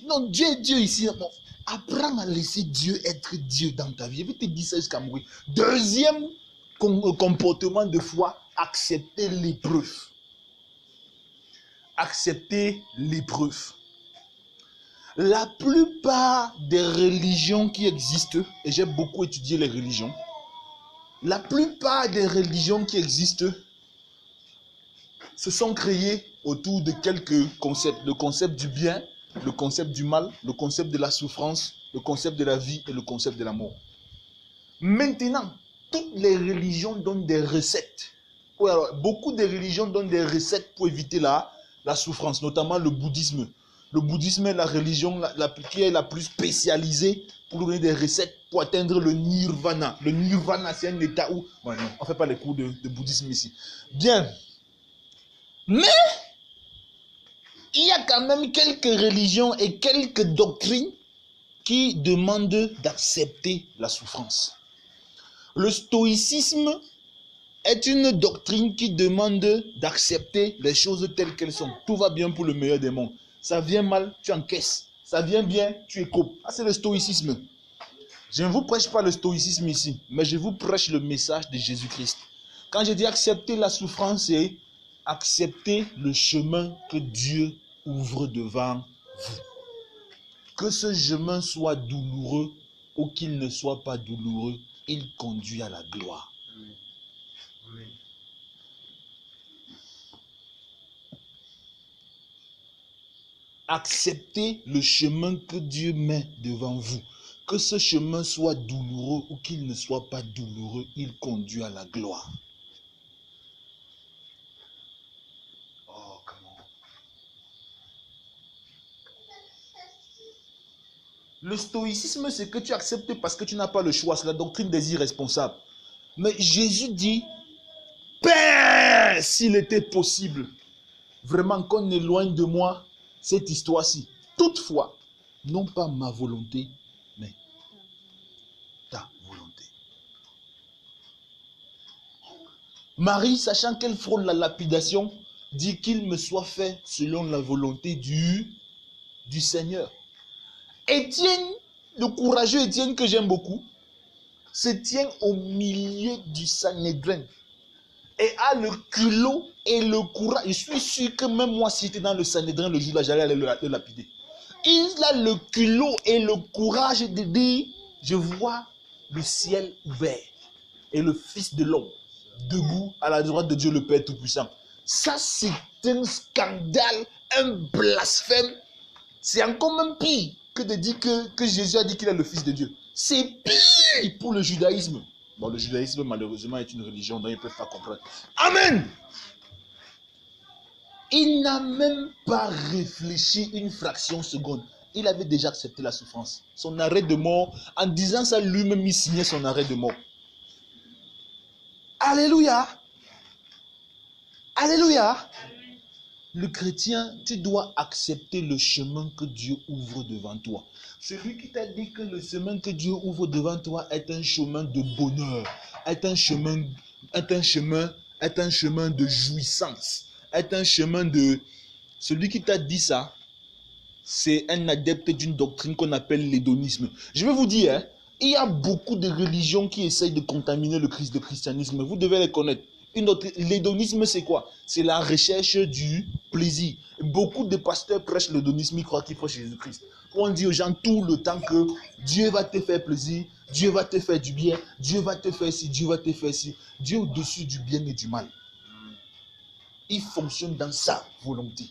non, Dieu est Dieu ici. Bon, apprends à laisser Dieu être Dieu dans ta vie. Je vais te dire ça jusqu'à mourir. Deuxième comportement de foi, accepter l'épreuve. Accepter l'épreuve. La plupart des religions qui existent, et j'ai beaucoup étudié les religions, la plupart des religions qui existent se sont créées autour de quelques concepts. Le concept du bien, le concept du mal, le concept de la souffrance, le concept de la vie et le concept de la mort. Maintenant, toutes les religions donnent des recettes. Oui, alors, beaucoup de religions donnent des recettes pour éviter la souffrance, notamment le bouddhisme. Le bouddhisme est la religion qui est la plus spécialisée pour donner des recettes pour atteindre le nirvana. Le nirvana, c'est un état où... Bon, non, on ne fait pas les cours de bouddhisme ici. Bien. Mais, il y a quand même quelques religions et quelques doctrines qui demandent d'accepter la souffrance. Le stoïcisme est une doctrine qui demande d'accepter les choses telles qu'elles sont. Tout va bien pour le meilleur des mondes. Ça vient mal, tu encaisses. Ça vient bien, tu écopes. Ah, c'est le stoïcisme. Je ne vous prêche pas le stoïcisme ici, mais je vous prêche le message de Jésus-Christ. Quand je dis accepter la souffrance, c'est accepter le chemin que Dieu ouvre devant vous. Que ce chemin soit douloureux ou qu'il ne soit pas douloureux, il conduit à la gloire. Amen. Acceptez le chemin que Dieu met devant vous. Que ce chemin soit douloureux ou qu'il ne soit pas douloureux, il conduit à la gloire. Oh, comment? Le stoïcisme, c'est que tu acceptes parce que tu n'as pas le choix. C'est la doctrine des irresponsables. Mais Jésus dit, Père, s'il était possible, vraiment qu'on éloigne de moi cette histoire-ci. Toutefois, non pas ma volonté, mais ta volonté. Marie, sachant qu'elle frôle la lapidation, dit qu'il me soit fait selon la volonté du Seigneur. Étienne, le courageux Étienne que j'aime beaucoup, se tient au milieu du Sanhédrin et a le culot et le courage. Je suis sûr que même moi, si j'étais dans le Sanhédrin le jour-là, j'allais aller le lapider. Il a le culot et le courage de dire, je vois le ciel ouvert et le Fils de l'homme debout à la droite de Dieu le Père Tout-Puissant. Ça, c'est un scandale, un blasphème. C'est encore même pire que de dire que Jésus a dit qu'il est le Fils de Dieu. C'est pire pour le judaïsme. Bon, le judaïsme, malheureusement, est une religion dont ils ne peuvent pas comprendre. Amen. Il n'a même pas réfléchi une fraction seconde. Il avait déjà accepté la souffrance. Son arrêt de mort, en disant ça, lui-même, il signait son arrêt de mort. Alléluia. Alléluia. Le chrétien, tu dois accepter le chemin que Dieu ouvre devant toi. Celui qui t'a dit que le chemin que Dieu ouvre devant toi est un chemin de bonheur, est un chemin de jouissance, est un chemin de... Celui qui t'a dit ça, c'est un adepte d'une doctrine qu'on appelle l'hédonisme. Je vais vous dire, hein, il y a beaucoup de religions qui essayent de contaminer le christianisme. Vous devez les connaître. L'hédonisme, c'est quoi? C'est la recherche du plaisir. Beaucoup de pasteurs prêchent l'hédonisme, ils croient qu'ils prêchent Jésus-Christ. On dit aux gens tout le temps que Dieu va te faire plaisir, Dieu va te faire du bien, Dieu va te faire ci, Dieu va te faire ci. Dieu est au-dessus du bien et du mal. Il fonctionne dans sa volonté.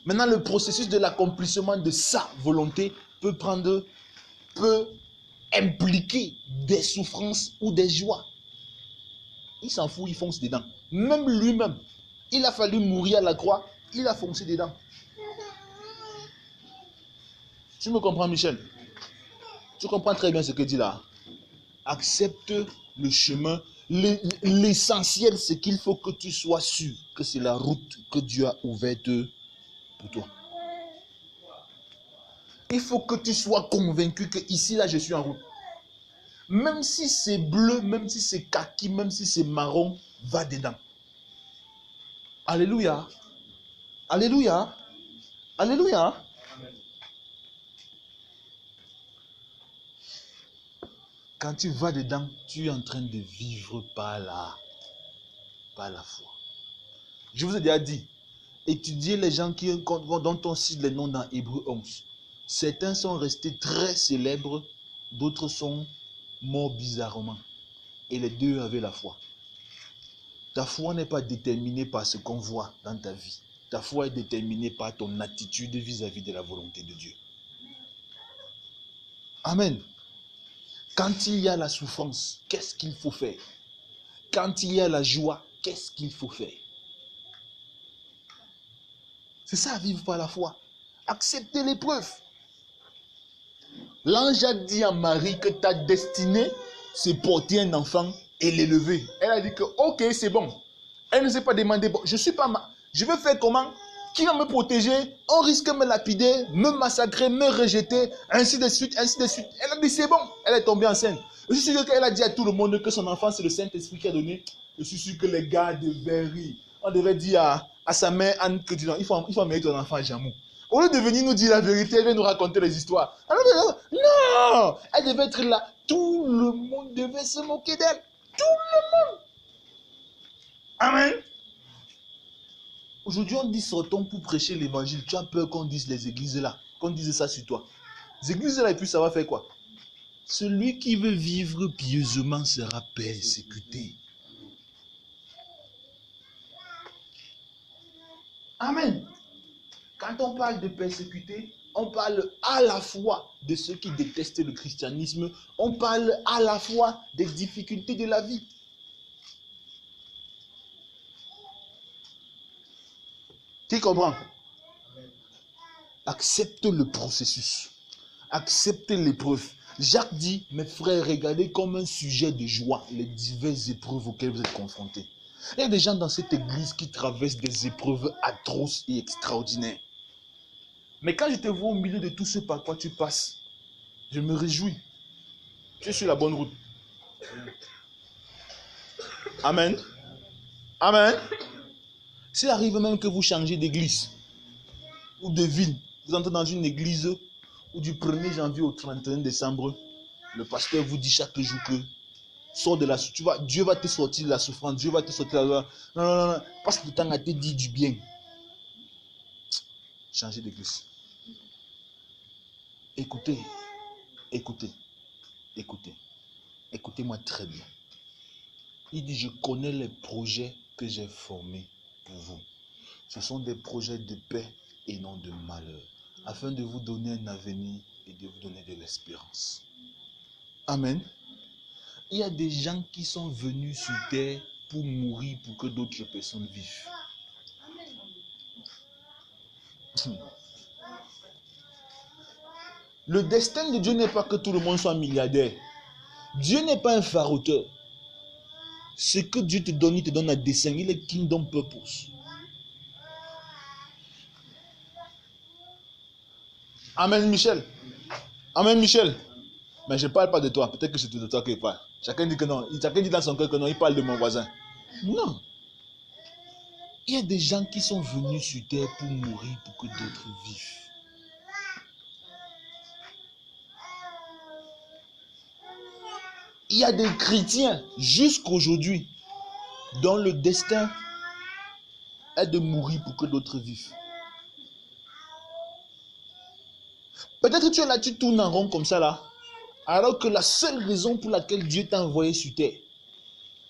Maintenant, le processus de l'accomplissement de sa volonté peut impliquer des souffrances ou des joies. Il s'en fout, il fonce dedans. Même lui-même, il a fallu mourir à la croix, il a foncé dedans. Tu me comprends, Michel? Tu comprends très bien ce que dit là. Accepte le chemin. L'essentiel, c'est qu'il faut que tu sois sûr que c'est la route que Dieu a ouverte pour toi. Il faut que tu sois convaincu que ici, là, je suis en route. Même si c'est bleu, même si c'est kaki, même si c'est marron, va dedans. Alléluia. Alléluia. Alléluia. Quand tu vas dedans, tu es en train de vivre par la foi. Je vous ai déjà dit, étudiez les gens dont on cite les noms dans Hébreux 11. Certains sont restés très célèbres, d'autres sont morts bizarrement. Et les deux avaient la foi. Ta foi n'est pas déterminée par ce qu'on voit dans ta vie. Ta foi est déterminée par ton attitude vis-à-vis de la volonté de Dieu. Amen. Quand il y a la souffrance, qu'est-ce qu'il faut faire? Quand il y a la joie, qu'est-ce qu'il faut faire? C'est ça, vivre par la foi. Accepter l'épreuve. L'ange a dit à Marie que ta destinée, c'est porter un enfant et l'élever. Elle a dit que, ok, c'est bon. Elle ne s'est pas demandé, bon, je vais faire comment? Qui va me protéger? On risque de me lapider, me massacrer, me rejeter, ainsi de suite, ainsi de suite. Elle a dit, c'est bon. Elle est tombée enceinte. Je suis sûr qu'elle a dit à tout le monde que son enfant, c'est le Saint-Esprit qui a donné. Je suis sûr que les gars devaient rire. On devait dire à sa mère, Anne, que il faut amener ton enfant à Jamou. Au lieu de venir nous dire la vérité, elle vient nous raconter les histoires. Non! Elle devait être là. Tout le monde devait se moquer d'elle. Tout le monde. Amen. Aujourd'hui, on dit sortons pour prêcher l'évangile. Tu as peur qu'on dise les églises là, qu'on dise ça sur toi. Les églises là, et puis ça va faire quoi? Celui qui veut vivre pieusement sera persécuté. Amen. Quand on parle de persécuter, on parle à la fois de ceux qui détestent le christianisme, on parle à la fois des difficultés de la vie. Tu comprends? Accepte le processus. Accepte l'épreuve. Jacques dit, mes frères, regardez comme un sujet de joie les diverses épreuves auxquelles vous êtes confrontés. Il y a des gens dans cette église qui traversent des épreuves atroces et extraordinaires. Mais quand je te vois au milieu de tout ce par quoi tu passes, je me réjouis. Tu es sur la bonne route. Amen. Amen. S'il arrive même que vous changez d'église ou de ville, vous entrez dans une église où du 1er janvier au 31 décembre, le pasteur vous dit chaque jour que sors de la souffrance, Dieu va te sortir de la souffrance, Dieu va te sortir de la... Non, parce que le temps a te dit du bien. Changez d'église. Écoutez-moi très bien. Il dit, je connais les projets que j'ai formés pour vous. Ce sont des projets de paix et non de malheur, afin de vous donner un avenir et de vous donner de l'espérance. Amen. Il y a des gens qui sont venus sur terre pour mourir pour que d'autres personnes vivent. Le destin de Dieu n'est pas que tout le monde soit milliardaire. Dieu n'est pas un faroteur. Ce que Dieu te donne, il te donne un dessein. Il est kingdom purpose. Amen, Michel. Amen, Michel. Mais je ne parle pas de toi. Peut-être que c'est de toi qu'il parle. Chacun dit que non. Chacun dit dans son cœur que non. Il parle de mon voisin. Non. Il y a des gens qui sont venus sur terre pour mourir pour que d'autres vivent. Il y a des chrétiens jusqu'aujourd'hui dont le destin est de mourir pour que d'autres vivent. Peut-être que tu es là, tu tournes en rond comme ça là, alors que la seule raison pour laquelle Dieu t'a envoyé sur terre,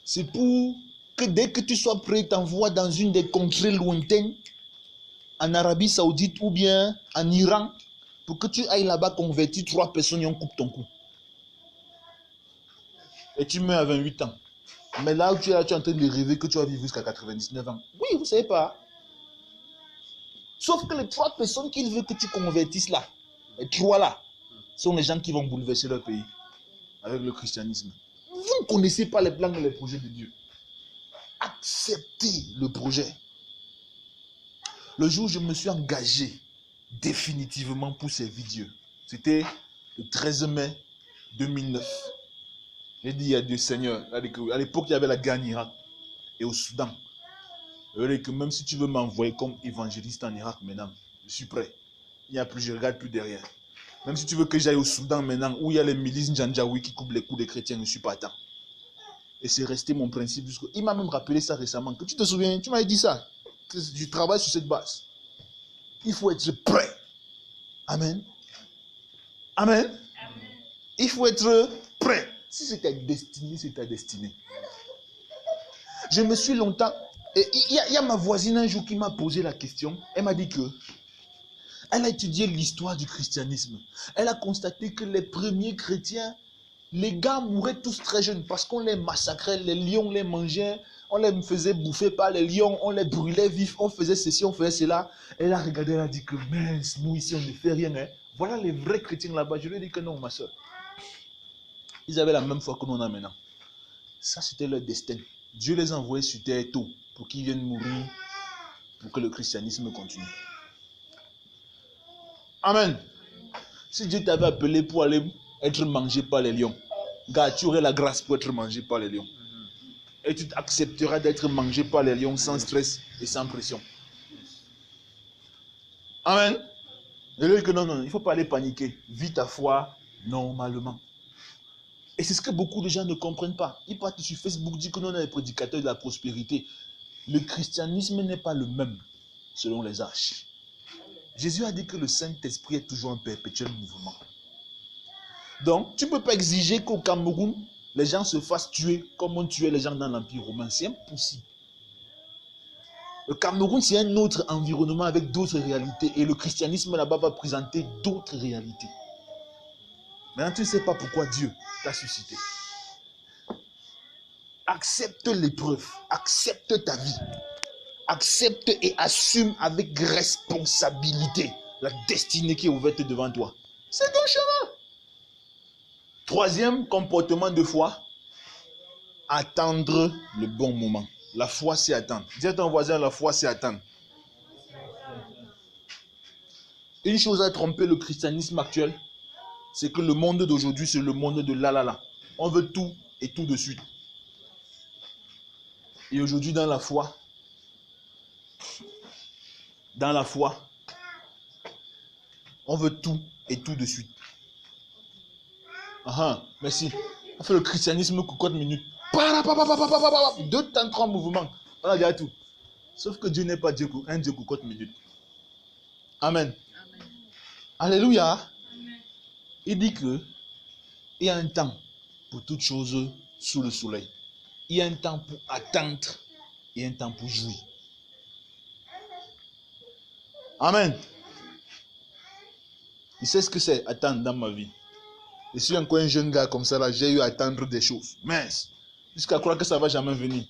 c'est pour que dès que tu sois prêt, t'envoie dans une des contrées lointaines, en Arabie Saoudite ou bien en Iran, pour que tu ailles là-bas convertir 3 personnes et on coupe ton cou. Et tu meurs à 28 ans. Mais là où tu es là, tu es en train de rêver que tu vas vivre jusqu'à 99 ans. Oui, vous ne savez pas. Sauf que les 3 personnes qu'il veut que tu convertisses là, les 3 là, sont les gens qui vont bouleverser leur pays avec le christianisme. Vous ne connaissez pas les plans et les projets de Dieu. Acceptez le projet. Le jour où je me suis engagé définitivement pour servir Dieu, c'était le 13 mai 2009. J'ai dit à Dieu, Seigneur, à l'époque il y avait la guerre en Irak et au Soudan. Je dis que même si tu veux m'envoyer comme évangéliste en Irak maintenant, je suis prêt. Il n'y a plus, je ne regarde plus derrière. Même si tu veux que j'aille au Soudan maintenant, où il y a les milices Njanjaoui qui coupent les coups des chrétiens, je ne suis pas attend. Et c'est resté mon principe. Il m'a même rappelé ça récemment. Que tu te souviens, tu m'avais dit ça. Que tu travailles sur cette base. Il faut être prêt. Amen. Amen. Amen. Il faut être prêt. Si c'est ta destinée, c'est ta destinée. Je me suis longtemps... Il y a ma voisine un jour qui m'a posé la question. Elle m'a dit que elle a étudié l'histoire du christianisme. Elle a constaté que les premiers chrétiens, les gars mouraient tous très jeunes parce qu'on les massacrait, les lions les mangeaient, on les faisait bouffer par les lions, on les brûlait vifs, on faisait ceci, on faisait cela. Elle a regardé, elle a dit que mince, nous ici on ne fait rien. Hein. Voilà les vrais chrétiens là-bas. Je lui ai dit que non, ma soeur. Ils avaient la même foi que nous on a maintenant. Ça c'était leur destin. Dieu les a envoyés sur terre tôt pour qu'ils viennent mourir, pour que le christianisme continue. Amen. Si Dieu t'avait appelé pour aller être mangé par les lions, gars, tu aurais la grâce pour être mangé par les lions. Et tu accepteras d'être mangé par les lions sans stress et sans pression. Amen. Je lui dis que non, il ne faut pas aller paniquer. Vis ta foi normalement. Et c'est ce que beaucoup de gens ne comprennent pas. Ils partent sur Facebook, disent que nous on est les prédicateurs de la prospérité. Le christianisme n'est pas le même selon les âges. Jésus a dit que le Saint-Esprit est toujours en perpétuel mouvement. Donc, tu ne peux pas exiger qu'au Cameroun, les gens se fassent tuer comme on tuait les gens dans l'Empire romain. C'est impossible. Le Cameroun, c'est un autre environnement avec d'autres réalités. Et le christianisme là-bas va présenter d'autres réalités. Maintenant, tu ne sais pas pourquoi Dieu t'a suscité. Accepte l'épreuve. Accepte ta vie. Accepte et assume avec responsabilité la destinée qui est ouverte devant toi. C'est ton chemin. Troisième comportement de foi, attendre le bon moment. La foi, c'est attendre. Dis à ton voisin, la foi, c'est attendre. Une chose a trompé le christianisme actuel, c'est que le monde d'aujourd'hui, c'est le monde de la. On veut tout et tout de suite. Et aujourd'hui, dans la foi, on veut tout et tout de suite. Merci. On fait le christianisme cocotte minute. 2 temps 3 mouvements. On a déjà tout. Sauf que Dieu n'est pas Dieu, un Dieu cocotte minute. Amen. Amen. Alléluia. Amen. Il dit que il y a un temps pour toutes choses sous le soleil. Il y a un temps pour attendre et un temps pour jouir. Amen. Il sait ce que c'est attendre dans ma vie. Je suis encore un jeune gars comme ça là, j'ai eu à attendre des choses. Mince. Jusqu'à croire que ça ne va jamais venir.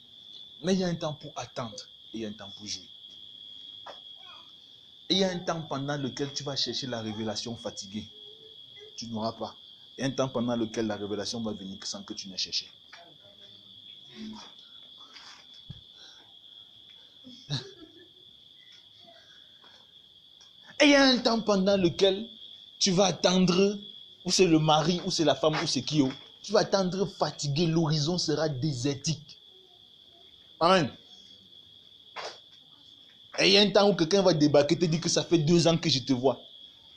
Mais il y a un temps pour attendre et il y a un temps pour jouer. Et il y a un temps pendant lequel tu vas chercher la révélation fatiguée. Tu n'auras pas. Et un temps pendant lequel la révélation va venir sans que tu n'aies cherché. Et il y a un temps pendant lequel tu vas attendre, ou c'est le mari, ou c'est la femme, ou c'est qui. Tu vas attendre fatigué, l'horizon sera désertique. Amen. Et il y a un temps où quelqu'un va débarquer et te dire que ça fait 2 ans que je te vois.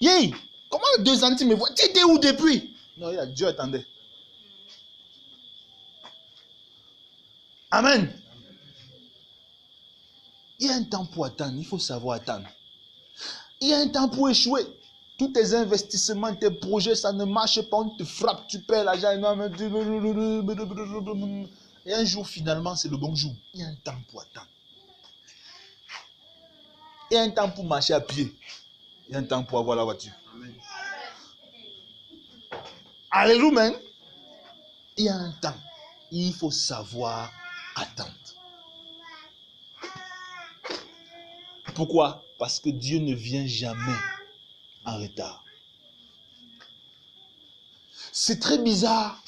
Yé, comment 2 ans tu me vois? Tu étais où depuis? Non, Dieu attendait. Amen. Il y a un temps pour attendre, il faut savoir attendre. Il y a un temps pour échouer. Tous tes investissements, tes projets, ça ne marche pas, on te frappe, tu perds l'argent. Et un jour, finalement, c'est le bon jour. Il y a un temps pour attendre. Il y a un temps pour marcher à pied. Il y a un temps pour avoir la voiture. Amen. Alléluia. Il y a un temps. Il faut savoir attendre. Pourquoi? Parce que Dieu ne vient jamais en retard. C'est très bizarre,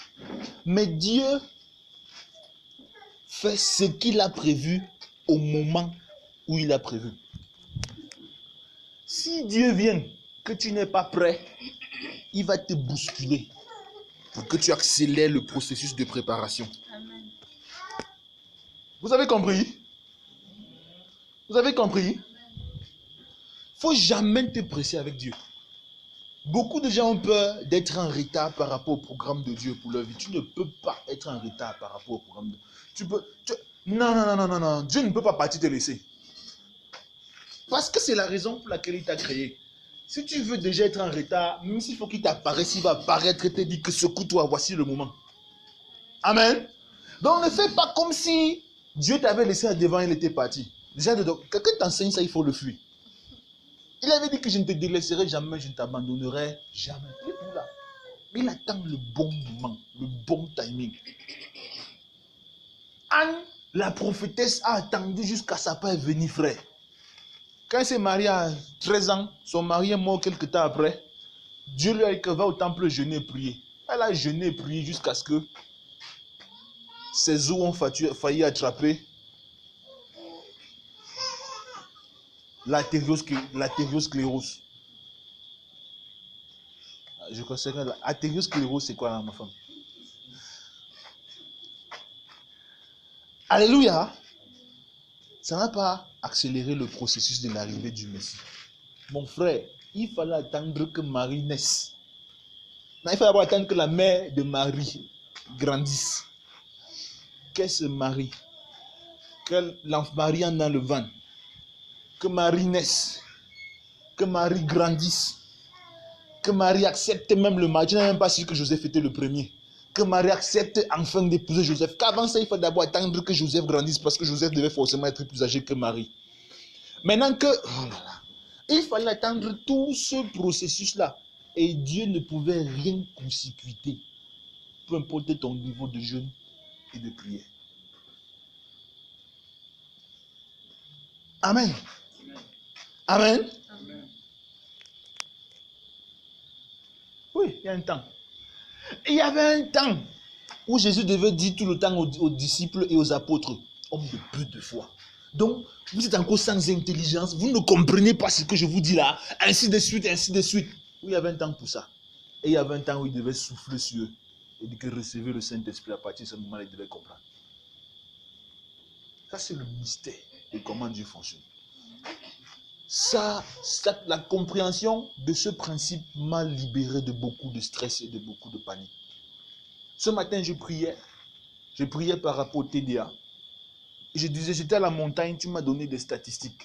mais Dieu fait ce qu'il a prévu au moment où il a prévu. Si Dieu vient, que tu n'es pas prêt, il va te bousculer pour que tu accélères le processus de préparation. Amen. Vous avez compris? Vous avez compris? Il ne faut jamais te presser avec Dieu. Beaucoup de gens ont peur d'être en retard par rapport au programme de Dieu pour leur vie. Tu ne peux pas être en retard par rapport au programme de Dieu. Non. Dieu ne peut pas partir te laisser. Parce que c'est la raison pour laquelle il t'a créé. Si tu veux déjà être en retard, même s'il faut qu'il t'apparaisse, il va apparaître et te dire que secoue-toi, voici le moment. Amen. Donc ne fais pas comme si Dieu t'avait laissé devant, il était parti. Déjà, quelqu'un t'enseigne ça, il faut le fuir. Il avait dit que je ne te délaisserai jamais, je ne t'abandonnerai jamais. Il est là. Il attend le bon moment, le bon timing. Anne, la prophétesse, a attendu jusqu'à sa part venir, frère. Quand elle s'est mariée à 13 ans, son mari est mort quelques temps après. Dieu lui a dit qu'elle va au temple jeûner et prier. Elle a jeûné et prié jusqu'à ce que ses os ont failli attraper l'artériosclérose. Je conseille que l'artériosclérose, c'est quoi là, ma femme? Alléluia. Ça n'a pas accéléré le processus de l'arrivée du Messie. Mon frère, il fallait attendre que Marie naisse. Non, il fallait d'abord attendre que la mère de Marie grandisse. Qu'elle se marie. Que Marie en dans le ventre. Que Marie naisse. Que Marie grandisse. Que Marie accepte même le mariage. Je n'ai même pas su que Joseph était le premier. Que Marie accepte enfin d'épouser Joseph. Qu'avant ça, il faut d'abord attendre que Joseph grandisse parce que Joseph devait forcément être plus âgé que Marie. Maintenant que... Oh là là, il fallait attendre tout ce processus-là. Et Dieu ne pouvait rien court-circuiter. Peu importe ton niveau de jeûne et de prière. Amen. Amen. Amen. Oui, il y a un temps. Et il y avait un temps où Jésus devait dire tout le temps aux disciples et aux apôtres, hommes de peu de foi. Donc, vous êtes encore sans intelligence, vous ne comprenez pas ce que je vous dis là, ainsi de suite, ainsi de suite. Oui, il y avait un temps pour ça. Et il y avait un temps où il devait souffler sur eux et dire que recevez le Saint-Esprit. À partir de ce moment-là, ils devaient comprendre. Ça, c'est le mystère de comment Dieu fonctionne. La compréhension de ce principe m'a libéré de beaucoup de stress et de beaucoup de panique. Ce matin, je priais par rapport au TDA. Et je disais, j'étais à la montagne, tu m'as donné des statistiques.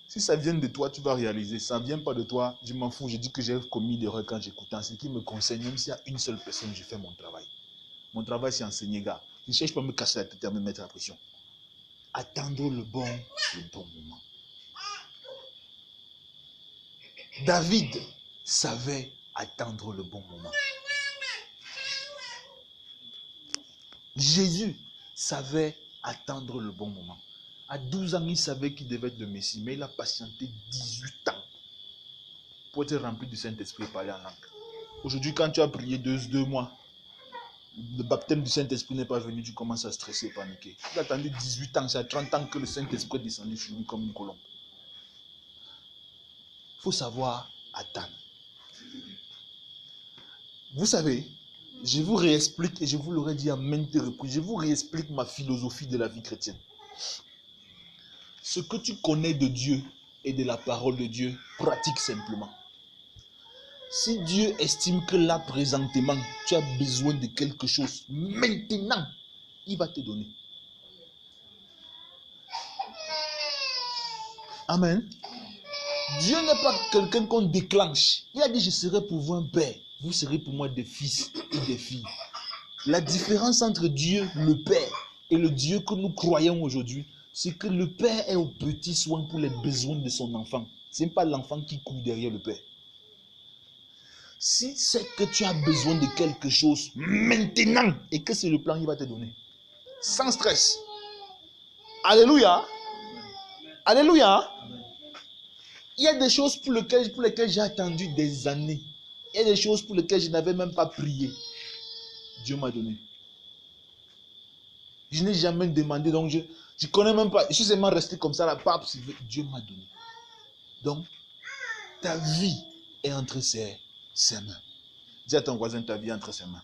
Si ça vient de toi, tu vas réaliser. Ça ne vient pas de toi, je m'en fous. Je dis que j'ai commis l'erreur quand j'écoute. En ce qui me concerne, même s'il y a une seule personne, je fais mon travail. Mon travail, c'est enseigner, gars. Je ne cherche pas à me casser la tête et à me mettre la pression. Attendre le bon moment. David savait attendre le bon moment. Jésus savait attendre le bon moment. À 12 ans, il savait qu'il devait être le Messie, mais il a patienté 18 ans pour être rempli du Saint-Esprit et parler en langue. Aujourd'hui, quand tu as prié 2 mois, le baptême du Saint-Esprit n'est pas venu, tu commences à stresser et paniquer. Tu as attendu 18 ans, c'est à 30 ans que le Saint-Esprit est descendu sur lui comme une colombe. Il faut savoir attendre. Vous savez, je vous réexplique et je vous l'aurais dit à maintes reprises, je vous réexplique ma philosophie de la vie chrétienne. Ce que tu connais de Dieu et de la parole de Dieu, pratique simplement. Si Dieu estime que là, présentement, tu as besoin de quelque chose, maintenant, il va te donner. Amen. Dieu n'est pas quelqu'un qu'on déclenche. Il a dit, je serai pour vous un père. Vous serez pour moi des fils et des filles. La différence entre Dieu, le Père, et le Dieu que nous croyons aujourd'hui, c'est que le Père est au petit soin pour les besoins de son enfant. Ce n'est pas l'enfant qui court derrière le Père. Si c'est que tu as besoin de quelque chose maintenant et que c'est le plan, il va te donner. Sans stress. Alléluia. Alléluia. Il y a des choses pour lesquelles j'ai attendu des années. Il y a des choses pour lesquelles je n'avais même pas prié. Dieu m'a donné. Je n'ai jamais demandé, donc je ne connais même pas. Je suis seulement resté comme ça, la pape, Dieu m'a donné. Donc, Ta vie est entre ses mains. Dis à ton voisin, ta vie est entre ses mains.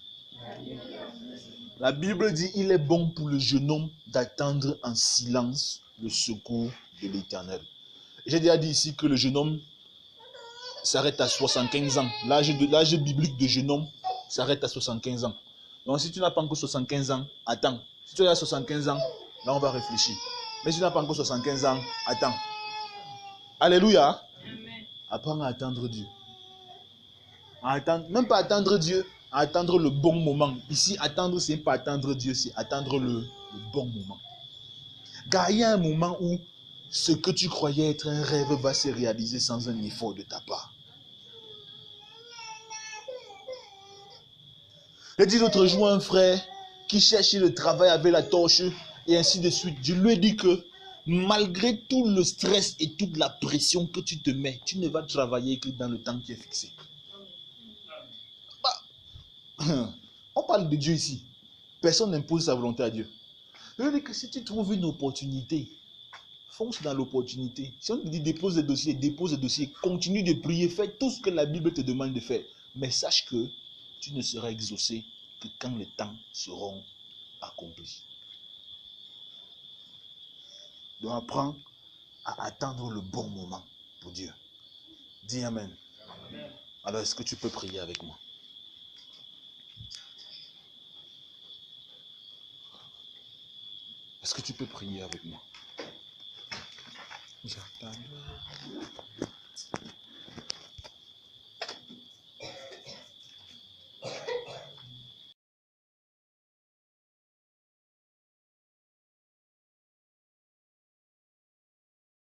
La Bible dit, il est bon pour le jeune homme d'attendre en silence le secours de l'Éternel. J'ai déjà dit ici que le jeune homme s'arrête à 75 ans. L'âge biblique de jeune homme s'arrête à 75 ans. Donc si tu n'as pas encore 75 ans, attends. Si tu as 75 ans, là on va réfléchir. Mais si tu n'as pas encore 75 ans, attends. Alléluia. Amen. Apprends à attendre Dieu. Même pas attendre Dieu, à attendre le bon moment. Ici, attendre, c'est pas attendre Dieu, c'est attendre le bon moment. Car il y a un moment où ce que tu croyais être un rêve va se réaliser sans un effort de ta part. J'ai dit l'autre jour à un frère qui cherchait le travail avec la torche et ainsi de suite. Je lui ai dit que malgré tout le stress et toute la pression que tu te mets, tu ne vas travailler que dans le temps qui est fixé. On parle de Dieu ici. Personne n'impose sa volonté à Dieu. Je veux dire que si tu trouves une opportunité, fonce dans l'opportunité. Si on te dit dépose des dossiers, continue de prier, fais tout ce que la Bible te demande de faire. Mais sache que tu ne seras exaucé que quand les temps seront accomplis. Donc apprends à attendre le bon moment pour Dieu. Dis Amen. Amen. Alors est-ce que tu peux prier avec moi? Est-ce que tu peux prier avec moi? J'attends.